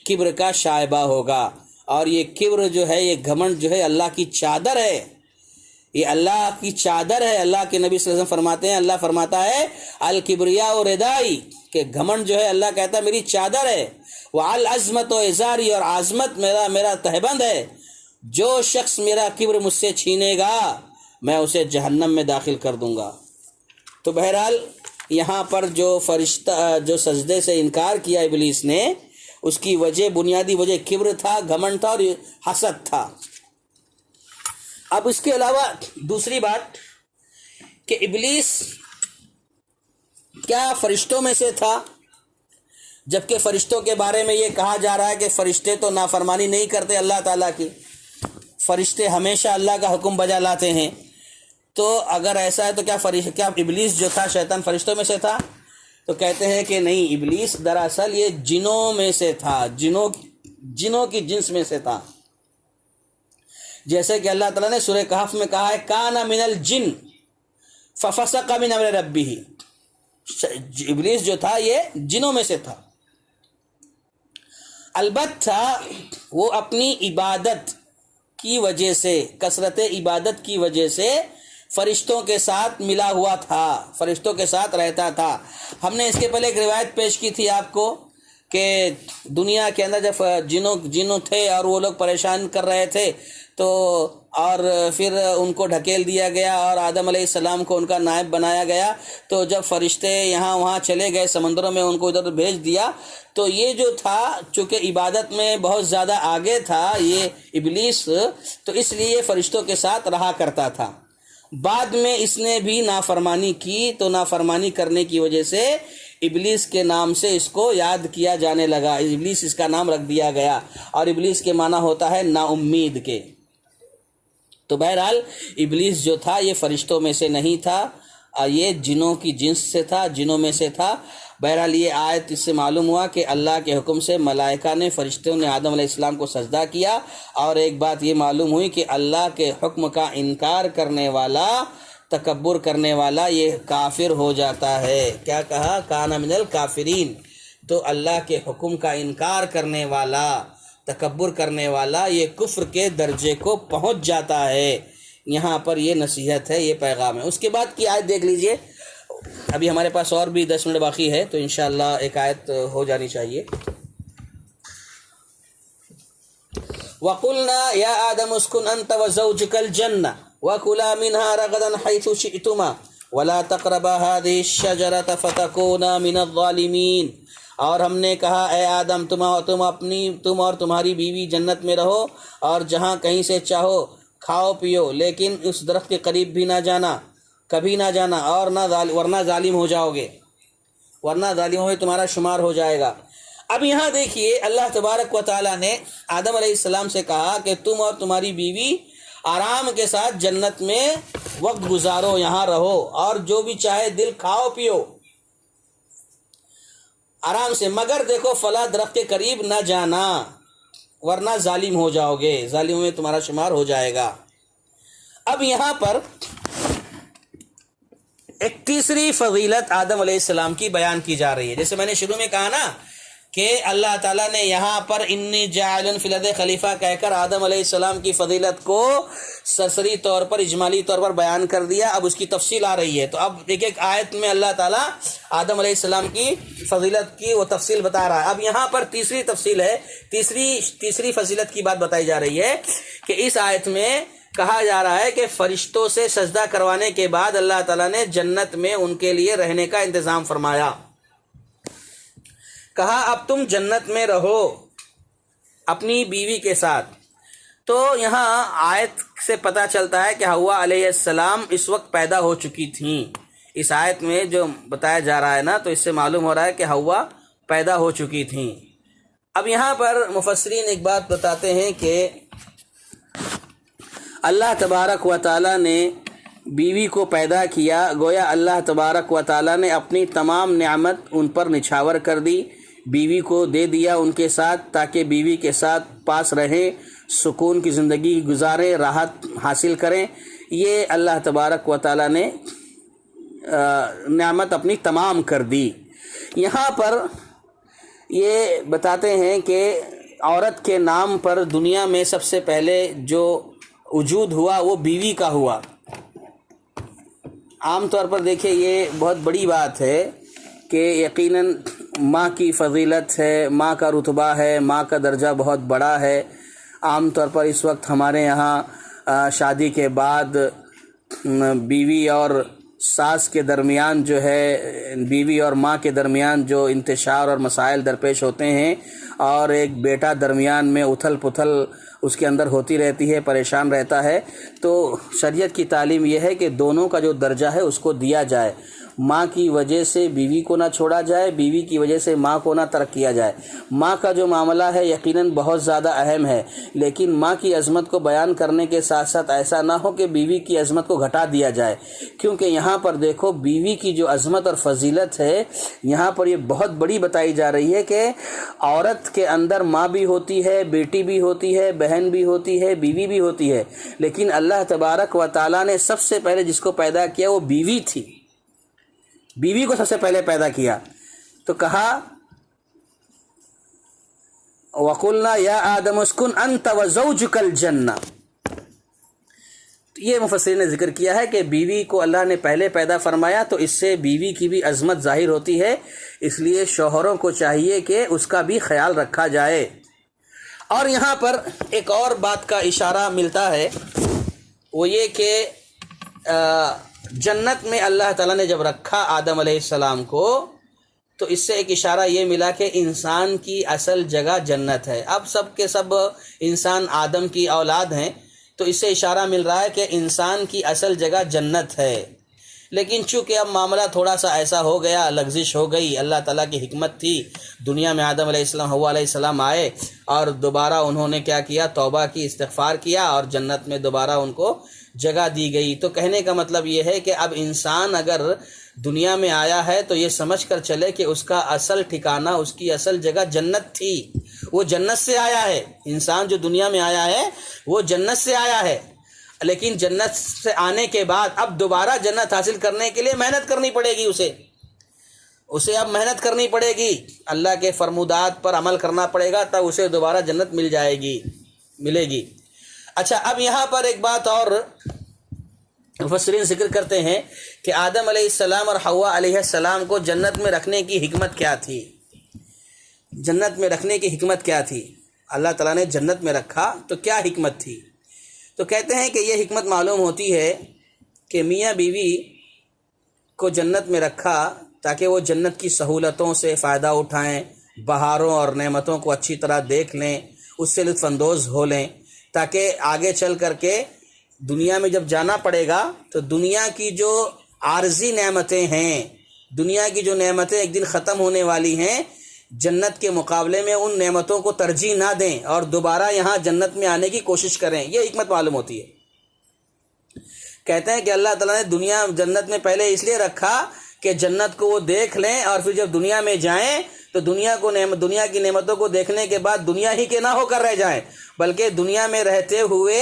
S1: کبر کا شائبہ ہوگا. اور یہ کبر جو ہے، یہ گھمنڈ جو ہے اللہ کی چادر ہے، یہ اللہ کی چادر ہے. اللہ کے نبی صلی اللہ علیہ وسلم فرماتے ہیں، اللہ فرماتا ہے الکبریاء ردائی، کہ گھمنڈ جو ہے اللہ کہتا ہے میری چادر ہے. وَالْعَزْمَةُ ازاری، اور عظمت میرا تہبند ہے. جو شخص میرا کبر مجھ سے چھینے گا میں اسے جہنم میں داخل کر دوں گا. تو بہرحال یہاں پر جو فرشتہ جو سجدے سے انکار کیا ابلیس نے، اس کی وجہ، بنیادی وجہ کبر تھا، گھمنڈ تھا اور حسد تھا. اب اس کے علاوہ دوسری بات کہ ابلیس کیا فرشتوں میں سے تھا؟ جبکہ فرشتوں کے بارے میں یہ کہا جا رہا ہے کہ فرشتے تو نافرمانی نہیں کرتے اللہ تعالیٰ کی، فرشتے ہمیشہ اللہ کا حکم بجا لاتے ہیں. تو اگر ایسا ہے تو کیا ابلیس جو تھا شیطان فرشتوں میں سے تھا؟ تو کہتے ہیں کہ نہیں، ابلیس دراصل یہ جنوں میں سے تھا، جنوں کی جنس میں سے تھا. جیسے کہ اللہ تعالیٰ نے سورہ کہف میں کہا ہے کان من الجن ففسق من امر ربہ، ابلیس جو تھا یہ جنوں میں سے تھا، البتہ وہ اپنی عبادت کی وجہ سے، کثرت عبادت کی وجہ سے فرشتوں کے ساتھ ملا ہوا تھا، فرشتوں کے ساتھ رہتا تھا۔ ہم نے اس کے پہلے ایک روایت پیش کی تھی آپ کو کہ دنیا کے اندر جب جنوں تھے اور وہ لوگ پریشان کر رہے تھے تو اور پھر ان کو ڈھکیل دیا گیا اور آدم علیہ السلام کو ان کا نائب بنایا گیا، تو جب فرشتے یہاں وہاں چلے گئے سمندروں میں، ان کو ادھر بھیج دیا، تو یہ جو تھا چونکہ عبادت میں بہت زیادہ آگے تھا یہ ابلیس، تو اس لیے یہ فرشتوں کے ساتھ رہا کرتا تھا۔ بعد میں اس نے بھی نافرمانی کی، تو نافرمانی کرنے کی وجہ سے ابلیس کے نام سے اس کو یاد کیا جانے لگا، ابلیس اس کا نام رکھ دیا گیا، اور ابلیس کے معنی ہوتا ہے نا امید کے۔ تو بہرحال ابلیس جو تھا یہ فرشتوں میں سے نہیں تھا، یہ جنوں کی جنس سے تھا، جنوں میں سے تھا۔ بہرحال یہ آیت اس سے معلوم ہوا کہ اللہ کے حکم سے ملائکہ نے، فرشتوں نے آدم علیہ السلام کو سجدہ کیا، اور ایک بات یہ معلوم ہوئی کہ اللہ کے حکم کا انکار کرنے والا، تکبر کرنے والا یہ کافر ہو جاتا ہے۔ کیا کہا؟ کان من الکافرین، تو اللہ کے حکم کا انکار کرنے والا، تکبر کرنے والا یہ کفر کے درجے کو پہنچ جاتا ہے۔ یہاں پر یہ نصیحت ہے، یہ پیغام ہے۔ اس کے بعد کی آیت دیکھ لیجئے، ابھی ہمارے پاس اور بھی 10 منٹ باقی ہے تو انشاءاللہ ایک آیت ہو جانی چاہیے۔ وَقُلْنَا يَا آدَمُ اسْكُنْ أَنْتَ وَزَوْجُكَ الْجَنَّةَ وَكُلَا مِنْهَا رَغَدًا حَيْثُ شِئْتُمَا وَلَا تَقْرَبَا هَذِهِ الشَّجَرَةَ فَتَكُونَا مِنَ الظَّالِمِينَ، اور ہم نے کہا اے آدم تم اور تمہاری بیوی جنت میں رہو اور جہاں کہیں سے چاہو کھاؤ پیو، لیکن اس درخت کے قریب بھی نہ جانا، کبھی نہ جانا، اور ورنہ ظالم ہو جاؤ گے، ورنہ ظالموں میں تمہارا شمار ہو جائے گا۔ اب یہاں دیکھیے اللہ تبارک و تعالیٰ نے آدم علیہ السلام سے کہا کہ تم اور تمہاری بیوی آرام کے ساتھ جنت میں وقت گزارو، یہاں رہو، اور جو بھی چاہے دل کھاؤ پیو آرام سے، مگر دیکھو فلاں درخت کے قریب نہ جانا ورنہ ظالم ہو جاؤ گے، ظالموں میں تمہارا شمار ہو جائے گا۔ اب یہاں پر ایک تیسری فضیلت آدم علیہ السلام کی بیان کی جا رہی ہے۔ جیسے میں نے شروع میں کہا نا کہ اللہ تعالیٰ نے یہاں پر انی جاعل فی الارض خلیفہ کہہ کر آدم علیہ السلام کی فضیلت کو سرسری طور پر، اجمالی طور پر بیان کر دیا، اب اس کی تفصیل آ رہی ہے۔ تو اب ایک ایک آیت میں اللہ تعالیٰ آدم علیہ السلام کی فضیلت کی وہ تفصیل بتا رہا ہے۔ اب یہاں پر تیسری تفصیل ہے، تیسری فضیلت کی بات بتائی جا رہی ہے کہ اس آیت میں کہا جا رہا ہے کہ فرشتوں سے سجدہ کروانے کے بعد اللہ تعالیٰ نے جنت میں ان کے لیے رہنے کا انتظام فرمایا، کہا اب تم جنت میں رہو اپنی بیوی کے ساتھ۔ تو یہاں آیت سے پتہ چلتا ہے کہ حوا علیہ السلام اس وقت پیدا ہو چکی تھیں۔ اس آیت میں جو بتایا جا رہا ہے نا، تو اس سے معلوم ہو رہا ہے کہ حوا پیدا ہو چکی تھیں۔ اب یہاں پر مفسرین ایک بات بتاتے ہیں کہ اللہ تبارک و تعالیٰ نے بیوی کو پیدا کیا، گویا اللہ تبارک و تعالیٰ نے اپنی تمام نعمت ان پر نچھاور کر دی، بیوی کو دے دیا ان کے ساتھ، تاکہ بیوی کے ساتھ پاس رہیں، سکون کی زندگی گزاریں، راحت حاصل کریں۔ یہ اللہ تبارک و تعالیٰ نے نعمت اپنی تمام کر دی۔ یہاں پر یہ بتاتے ہیں کہ عورت کے نام پر دنیا میں سب سے پہلے جو وجود ہوا وہ بیوی کا ہوا۔ عام طور پر دیکھیں یہ بہت بڑی بات ہے کہ یقیناً ماں کی فضیلت ہے، ماں کا رتبہ ہے، ماں کا درجہ بہت بڑا ہے۔ عام طور پر اس وقت ہمارے یہاں شادی کے بعد بیوی اور ساس کے درمیان جو ہے، بیوی اور ماں کے درمیان جو انتشار اور مسائل درپیش ہوتے ہیں، اور ایک بیٹا درمیان میں اتھل پتھل اس کے اندر ہوتی رہتی ہے، پریشان رہتا ہے، تو شریعت کی تعلیم یہ ہے کہ دونوں کا جو درجہ ہے اس کو دیا جائے۔ ماں کی وجہ سے بیوی کو نہ چھوڑا جائے، بیوی کی وجہ سے ماں کو نہ ترک کیا جائے۔ ماں کا جو معاملہ ہے یقیناً بہت زیادہ اہم ہے، لیکن ماں کی عظمت کو بیان کرنے کے ساتھ ساتھ ایسا نہ ہو کہ بیوی کی عظمت کو گھٹا دیا جائے، کیونکہ یہاں پر دیکھو بیوی کی جو عظمت اور فضیلت ہے یہاں پر یہ بہت بڑی بتائی جا رہی ہے کہ عورت کے اندر ماں بھی ہوتی ہے، بیٹی بھی ہوتی ہے، بہن بھی ہوتی ہے، بیوی بھی ہوتی ہے، لیکن اللہ تبارک و تعالیٰ نے سب سے پہلے جس کو پیدا کیا وہ بیوی تھی، بیوی کو سب سے پہلے پیدا کیا تو کہا وَقُلْنَا يَا آدَمُ اسْكُنْ أَنْتَ وَزَوْجُكَ الْجَنَّةَ۔ یہ مفسرین نے ذکر کیا ہے کہ بیوی کو اللہ نے پہلے پیدا فرمایا تو اس سے بیوی کی بھی عظمت ظاہر ہوتی ہے، اس لیے شوہروں کو چاہیے کہ اس کا بھی خیال رکھا جائے۔ اور یہاں پر ایک اور بات کا اشارہ ملتا ہے، وہ یہ کہ جنت میں اللہ تعالیٰ نے جب رکھا آدم علیہ السلام کو تو اس سے ایک اشارہ یہ ملا کہ انسان کی اصل جگہ جنت ہے۔ اب سب کے سب انسان آدم کی اولاد ہیں تو اس سے اشارہ مل رہا ہے کہ انسان کی اصل جگہ جنت ہے، لیکن چونکہ اب معاملہ تھوڑا سا ایسا ہو گیا، لغزش ہو گئی، اللہ تعالیٰ کی حکمت تھی، دنیا میں آدم علیہ السلام حوا علیہ السلام آئے اور دوبارہ انہوں نے کیا کیا، توبہ کی، استغفار کیا اور جنت میں دوبارہ ان کو جگہ دی گئی۔ تو کہنے کا مطلب یہ ہے کہ اب انسان اگر دنیا میں آیا ہے تو یہ سمجھ کر چلے کہ اس کا اصل ٹھکانہ، اس کی اصل جگہ جنت تھی، وہ جنت سے آیا ہے۔ انسان جو دنیا میں آیا ہے وہ جنت سے آیا ہے، لیکن جنت سے آنے کے بعد اب دوبارہ جنت حاصل کرنے کے لیے محنت کرنی پڑے گی، اسے اب محنت کرنی پڑے گی، اللہ کے فرمودات پر عمل کرنا پڑے گا، تب اسے دوبارہ جنت ملے گی۔ اچھا، اب یہاں پر ایک بات اور مفسرین ذکر کرتے ہیں کہ آدم علیہ السلام اور حوا علیہ السلام کو جنت میں رکھنے کی حکمت کیا تھی؟ جنت میں رکھنے کی حکمت کیا تھی؟ اللہ تعالیٰ نے جنت میں رکھا تو کیا حکمت تھی؟ تو کہتے ہیں کہ یہ حکمت معلوم ہوتی ہے کہ میاں بیوی کو جنت میں رکھا تاکہ وہ جنت کی سہولتوں سے فائدہ اٹھائیں، بہاروں اور نعمتوں کو اچھی طرح دیکھ لیں، اس سے لطف اندوز ہو لیں، تاکہ آگے چل کر کے دنیا میں جب جانا پڑے گا تو دنیا کی جو عارضی نعمتیں ہیں، دنیا کی جو نعمتیں ایک دن ختم ہونے والی ہیں، جنت کے مقابلے میں ان نعمتوں کو ترجیح نہ دیں اور دوبارہ یہاں جنت میں آنے کی کوشش کریں، یہ حکمت معلوم ہوتی ہے۔ کہتے ہیں کہ اللہ تعالیٰ نے جنت میں پہلے اس لیے رکھا کہ جنت کو وہ دیکھ لیں اور پھر جب دنیا میں جائیں تو دنیا کی نعمتوں کو دیکھنے کے بعد دنیا ہی کے نہ ہو کر رہ جائیں، بلکہ دنیا میں رہتے ہوئے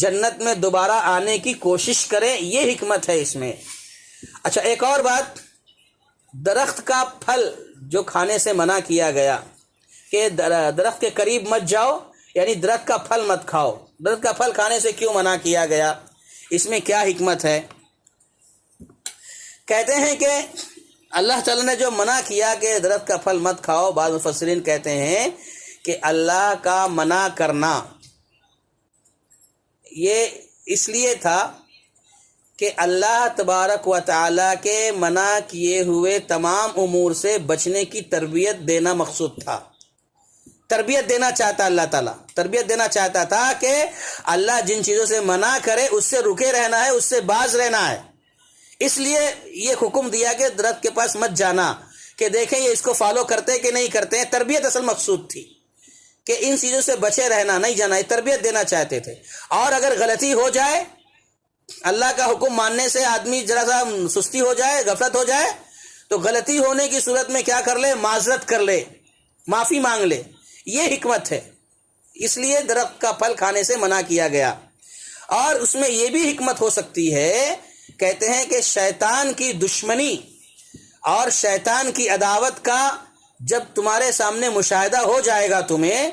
S1: جنت میں دوبارہ آنے کی کوشش کریں، یہ حکمت ہے اس میں۔ اچھا، ایک اور بات، درخت کا پھل جو کھانے سے منع کیا گیا کہ درخت کے قریب مت جاؤ، یعنی درخت کا پھل مت کھاؤ، درخت کا پھل کھانے سے کیوں منع کیا گیا؟ اس میں کیا حکمت ہے؟ کہتے ہیں کہ اللہ تعالیٰ نے جو منع کیا کہ درخت کا پھل مت کھاؤ، بعض مفسرین کہتے ہیں کہ اللہ کا منع کرنا یہ اس لیے تھا کہ اللہ تبارک و تعالیٰ کے منع کیے ہوئے تمام امور سے بچنے کی تربیت دینا مقصود تھا۔ تربیت دینا چاہتا اللہ تعالیٰ، تربیت دینا چاہتا تھا کہ اللہ جن چیزوں سے منع کرے اس سے رکے رہنا ہے، اس سے باز رہنا ہے، اس لیے یہ حکم دیا کہ درخت کے پاس مت جانا، کہ دیکھیں یہ اس کو فالو کرتے کہ نہیں کرتے ہیں۔ تربیت اصل مقصود تھی کہ ان چیزوں سے بچے رہنا، نہیں جانا، یہ تربیت دینا چاہتے تھے۔ اور اگر غلطی ہو جائے، اللہ کا حکم ماننے سے آدمی ذرا سا سستی ہو جائے، غفلت ہو جائے، تو غلطی ہونے کی صورت میں کیا کر لے؟ معذرت کر لے، معافی مانگ لے، یہ حکمت ہے۔ اس لیے درخت کا پھل کھانے سے منع کیا گیا۔ اور اس میں یہ بھی حکمت ہو سکتی ہے، کہتے ہیں کہ شیطان کی دشمنی اور شیطان کی عداوت کا جب تمہارے سامنے مشاہدہ ہو جائے گا، تمہیں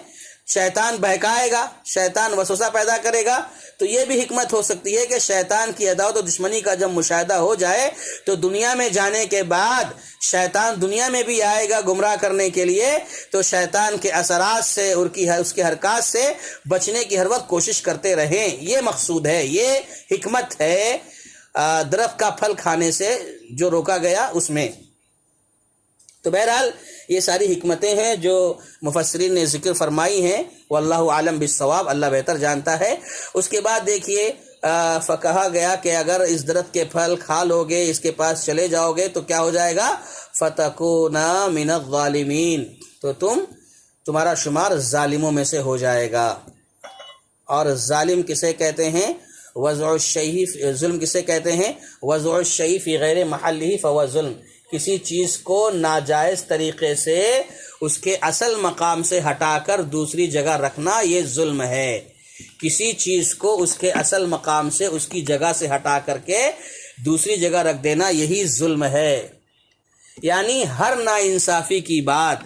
S1: شیطان بہکائے گا، شیطان وسوسہ پیدا کرے گا، تو یہ بھی حکمت ہو سکتی ہے کہ شیطان کی عداوت و دشمنی کا جب مشاہدہ ہو جائے تو دنیا میں جانے کے بعد شیطان دنیا میں بھی آئے گا گمراہ کرنے کے لیے، تو شیطان کے اثرات سے اور اس کے حرکات سے بچنے کی ہر وقت کوشش کرتے رہیں، یہ مقصود ہے، یہ حکمت ہے درخت کا پھل کھانے سے جو روکا گیا اس میں۔ تو بہرحال یہ ساری حکمتیں ہیں جو مفسرین نے ذکر فرمائی ہیں، واللہ عالم بالصواب، اللہ بہتر جانتا ہے۔ اس کے بعد دیکھیے کہا گیا کہ اگر اس درخت کے پھل کھا لو گے، اس کے پاس چلے جاؤ گے تو کیا ہو جائے گا؟ فَتَكُونَ مِنَ الظَّالِمِينَ، تو تمہارا شمار ظالموں میں سے ہو جائے گا۔ اور ظالم کسے کہتے ہیں؟ وضع الشیء، ظلم کسے کہتے ہیں؟ وضع الشیء فی غیر محلہ فہو ظلم، کسی چیز کو ناجائز طریقے سے اس کے اصل مقام سے ہٹا کر دوسری جگہ رکھنا، یہ ظلم ہے۔ کسی چیز کو اس کے اصل مقام سے اس کی جگہ سے ہٹا کر کے دوسری جگہ رکھ دینا، یہی ظلم ہے۔ یعنی ہر ناانصافی کی بات،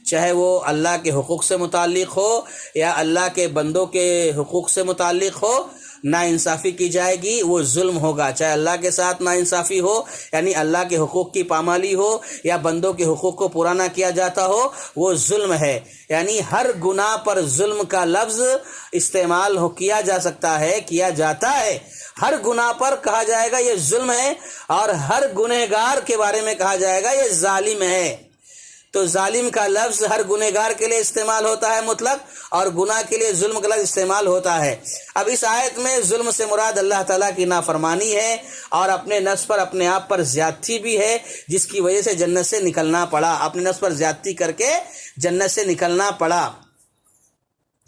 S1: چاہے وہ اللہ کے حقوق سے متعلق ہو یا اللہ کے بندوں کے حقوق سے متعلق ہو، ناانصافی کی جائے گی وہ ظلم ہوگا۔ چاہے اللہ کے ساتھ ناانصافی ہو، یعنی اللہ کے حقوق کی پامالی ہو، یا بندوں کے حقوق کو پورا نہ کیا جاتا ہو، وہ ظلم ہے۔ یعنی ہر گناہ پر ظلم کا لفظ استعمال کیا جا سکتا ہے، کیا جاتا ہے۔ ہر گناہ پر کہا جائے گا یہ ظلم ہے، اور ہر گنہگار کے بارے میں کہا جائے گا یہ ظالم ہے۔ تو ظالم کا لفظ ہر گنہگار کے لیے استعمال ہوتا ہے مطلق، اور گناہ کے لیے ظلم کا لفظ استعمال ہوتا ہے۔ اب اس آیت میں ظلم سے مراد اللہ تعالیٰ کی نافرمانی ہے، اور اپنے نفس پر، اپنے آپ پر زیادتی بھی ہے، جس کی وجہ سے جنت سے نکلنا پڑا، اپنے نفس پر زیادتی کر کے جنت سے نکلنا پڑا۔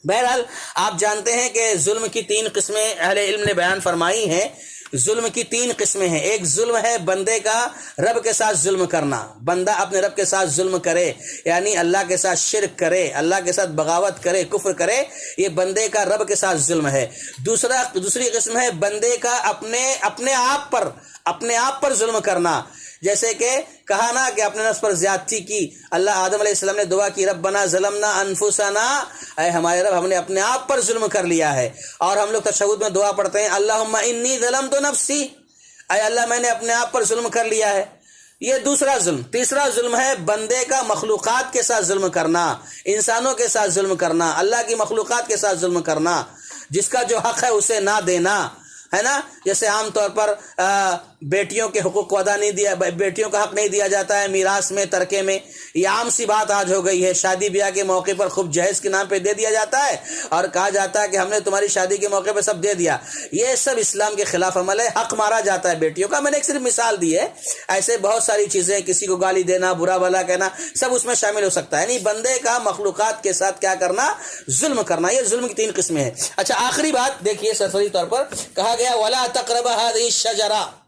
S1: بہرحال آپ جانتے ہیں کہ ظلم کی 3 قسمیں اہل علم نے بیان فرمائی ہیں۔ ظلم کی 3 قسمیں ہیں۔ ایک ظلم ہے بندے کا رب کے ساتھ ظلم کرنا، بندہ اپنے رب کے ساتھ ظلم کرے، یعنی اللہ کے ساتھ شرک کرے، اللہ کے ساتھ بغاوت کرے، کفر کرے، یہ بندے کا رب کے ساتھ ظلم ہے۔ دوسری قسم ہے بندے کا اپنے آپ پر ظلم کرنا، جیسے کہ کہا نا کہ اپنے نفس پر زیادتی کی۔ اللہ آدم علیہ السلام نے دعا کی، ربنا ظلمنا انفسنا، اے ہمارے رب ہم نے اپنے آپ پر ظلم کر لیا ہے۔ اور ہم لوگ تشہد میں دعا پڑھتے ہیں، اللہم انی ظلمت نفسی، اے اللہ میں نے اپنے آپ پر ظلم کر لیا ہے۔ یہ دوسرا ظلم۔ تیسرا ظلم ہے بندے کا مخلوقات کے ساتھ ظلم کرنا، انسانوں کے ساتھ ظلم کرنا، اللہ کی مخلوقات کے ساتھ ظلم کرنا، جس کا جو حق ہے اسے نہ دینا، ہے نا۔ جیسے عام طور پر بیٹیوں کے حقوق کو بیٹیوں کا حق نہیں دیا جاتا ہے میراث میں، ترکے میں، یہ عام سی بات آج ہو گئی ہے۔ شادی بیاہ کے موقع پر خوب جہیز کے نام پہ دے دیا جاتا ہے، اور کہا جاتا ہے کہ ہم نے تمہاری شادی کے موقع پہ سب دے دیا۔ یہ سب اسلام کے خلاف عمل ہے، حق مارا جاتا ہے بیٹیوں کا۔ میں نے ایک صرف مثال دی ہے، ایسے بہت ساری چیزیں، کسی کو گالی دینا، برا بھلا کہنا، سب اس میں شامل ہو سکتا ہے۔ یعنی بندے کا مخلوقات کے ساتھ کیا کرنا؟ ظلم کرنا۔ یہ ظلم کی 3 قسمیں ہیں۔ اچھا آخری بات دیکھیے، سرسری طور پر کہا گیا وَلَا تَقْرَبَ هَذِهِ الشَّجَرَةَ،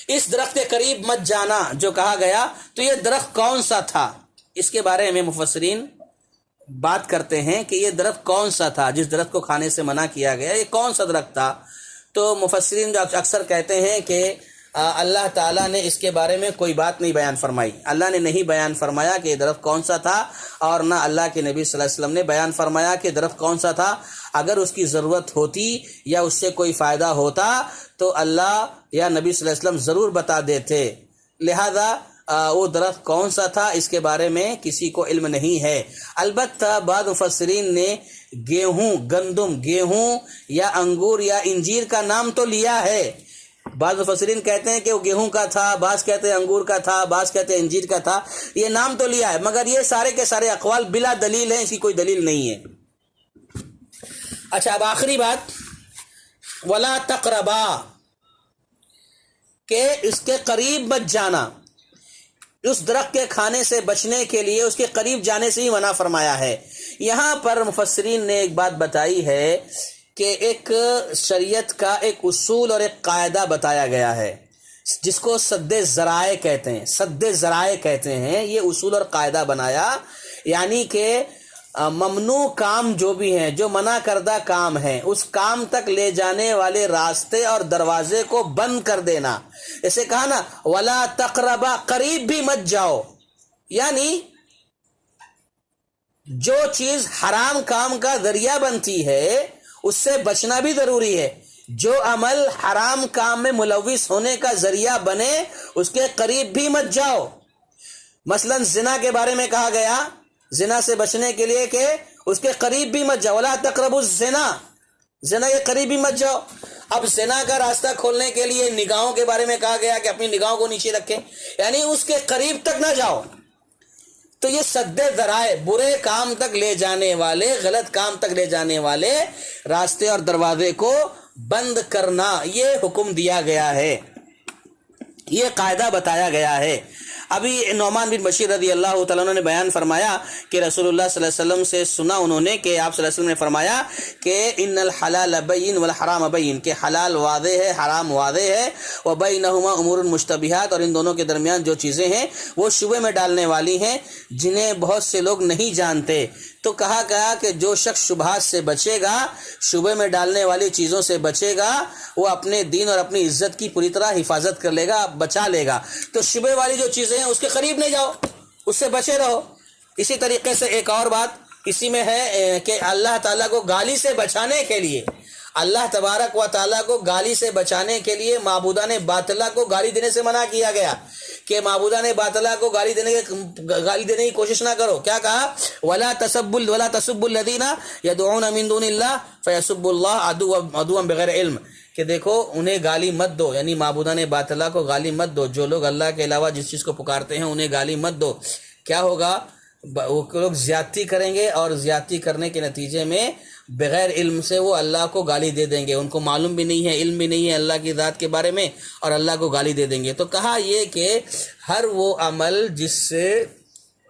S1: اس درخت کے قریب مت جانا جو کہا گیا، تو یہ درخت کون سا تھا؟ اس کے بارے میں مفسرین بات کرتے ہیں کہ یہ درخت کون سا تھا جس درخت کو کھانے سے منع کیا گیا، یہ کون سا درخت تھا؟ تو مفسرین جو اکثر کہتے ہیں کہ اللہ تعالیٰ نے اس کے بارے میں کوئی بات نہیں بیان فرمائی، اللہ نے نہیں بیان فرمایا کہ یہ درخت کون سا تھا، اور نہ اللہ کے نبی صلی اللہ علیہ وسلم نے بیان فرمایا کہ درخت کون سا تھا۔ اگر اس کی ضرورت ہوتی یا اس سے کوئی فائدہ ہوتا تو اللہ یا نبی صلی اللہ علیہ وسلم ضرور بتا دیتے۔ لہذا وہ درخت کون سا تھا اس کے بارے میں کسی کو علم نہیں ہے۔ البتہ بعض مفسرین نے گیہوں یا انگور یا انجیر کا نام تو لیا ہے۔ بعض مفسرین کہتے ہیں کہ وہ گیہوں کا تھا، بعض کہتے ہیں انگور کا تھا، بعض کہتے ہیں انجیر کا تھا، یہ نام تو لیا ہے، مگر یہ سارے کے سارے اقوال بلا دلیل ہیں، اس کی کوئی دلیل نہیں ہے۔ اچھا اب آخری بات، وَلَا تَقْرَبَا، کہ اس کے قریب مت جانا۔ اس درخت کے کھانے سے بچنے کے لیے اس کے قریب جانے سے ہی منع فرمایا ہے۔ یہاں پر مفسرین نے ایک بات بتائی ہے کہ ایک شریعت کا ایک اصول اور ایک قاعدہ بتایا گیا ہے، جس کو سد ذرائع کہتے ہیں۔ یہ اصول اور قاعدہ بنایا، یعنی کہ ممنوع کام جو بھی ہیں، جو منع کردہ کام ہیں، اس کام تک لے جانے والے راستے اور دروازے کو بند کر دینا۔ اسے کہا نا وَلَا تَقْرَبَا، قریب بھی مت جاؤ، یعنی جو چیز حرام کام کا ذریعہ بنتی ہے اس سے بچنا بھی ضروری ہے۔ جو عمل حرام کام میں ملوث ہونے کا ذریعہ بنے اس کے قریب بھی مت جاؤ۔ مثلا زنا کے بارے میں کہا گیا، زنا سے بچنے کے لیے کہ اس کے قریب بھی مت جاؤ، وَلَا تَقْرَبُوا الزِّنَا، زنا کے قریب بھی مت جاؤ۔ اب زنا کا راستہ کھولنے کے لیے نگاہوں کے بارے میں کہا گیا کہ اپنی نگاہوں کو نیچے رکھیں، یعنی اس کے قریب تک نہ جاؤ۔ تو یہ سد ذرائع، برے کام تک لے جانے والے، غلط کام تک لے جانے والے راستے اور دروازے کو بند کرنا یہ حکم دیا گیا ہے، یہ قاعدہ بتایا گیا ہے۔ ابھی نعمان بن بشیر رضی اللہ تعالیٰ عنہ نے بیان فرمایا کہ رسول اللہ صلی اللہ علیہ وسلم سے سنا انہوں نے کہ آپ صلی اللہ علیہ وسلم نے فرمایا کہ ان الحلال بین والحرام بین، کہ حلال واضح ہے، حرام واضح ہے، وبینہما امور مشتبہات، اور ان دونوں کے درمیان جو چیزیں ہیں وہ شبہ میں ڈالنے والی ہیں جنہیں بہت سے لوگ نہیں جانتے۔ تو کہا گیا کہ جو شخص شبہات سے بچے گا، شبہ میں ڈالنے والی چیزوں سے بچے گا، وہ اپنے دین اور اپنی عزت کی پوری طرح حفاظت کر لے گا، بچا لے گا۔ تو شبہ والی جو چیزیں ہیں اس کے قریب نہیں جاؤ، اس سے بچے رہو۔ اسی طریقے سے ایک اور بات اسی میں ہے کہ اللہ تعالیٰ کو گالی سے بچانے کے لیے، اللہ تبارک و تعالیٰ کو گالی سے بچانے کے لیے معبودان باطلہ کو گالی دینے سے منع کیا گیا کہ معبودان باطلہ کو گالی دینے کی کوشش نہ کرو۔ کیا کہا؟ ولا تسبوا الذین یدعون من دون اللہ فیسبوا اللہ عدوا بغیر علم، کہ دیکھو انہیں گالی مت دو، یعنی معبودان باطلہ کو گالی مت دو، جو لوگ اللہ کے علاوہ جس چیز کو پکارتے ہیں انہیں گالی مت دو۔ کیا ہوگا؟ وہ لوگ زیادتی کریں گے، اور زیادتی کرنے کے نتیجے میں بغیر علم سے وہ اللہ کو گالی دے دیں گے، ان کو معلوم بھی نہیں ہے، علم بھی نہیں ہے اللہ کی ذات کے بارے میں، اور اللہ کو گالی دے دیں گے۔ تو کہا یہ کہ ہر وہ عمل جس سے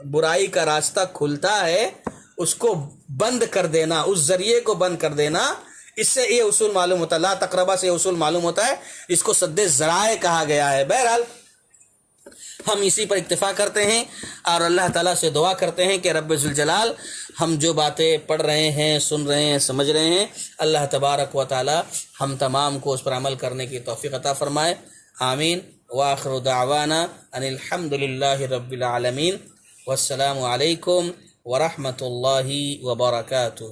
S1: برائی کا راستہ کھلتا ہے اس کو بند کر دینا، اس ذریعے کو بند کر دینا، اس سے یہ اصول معلوم ہوتا ہے، لا تقربا سے یہ اصول معلوم ہوتا ہے، اس کو سد ذرائع کہا گیا ہے۔ بہرحال ہم اسی پر اکتفا کرتے ہیں اور اللہ تعالیٰ سے دعا کرتے ہیں کہ رب ذوالجلال ہم جو باتیں پڑھ رہے ہیں، سن رہے ہیں، سمجھ رہے ہیں، اللہ تبارک و تعالیٰ ہم تمام کو اس پر عمل کرنے کی توفیق عطا فرمائے۔ آمین۔ وآخر دعوانا ان الحمد للہ رب العالمین، والسلام علیکم ورحمۃ اللہ وبرکاتہ۔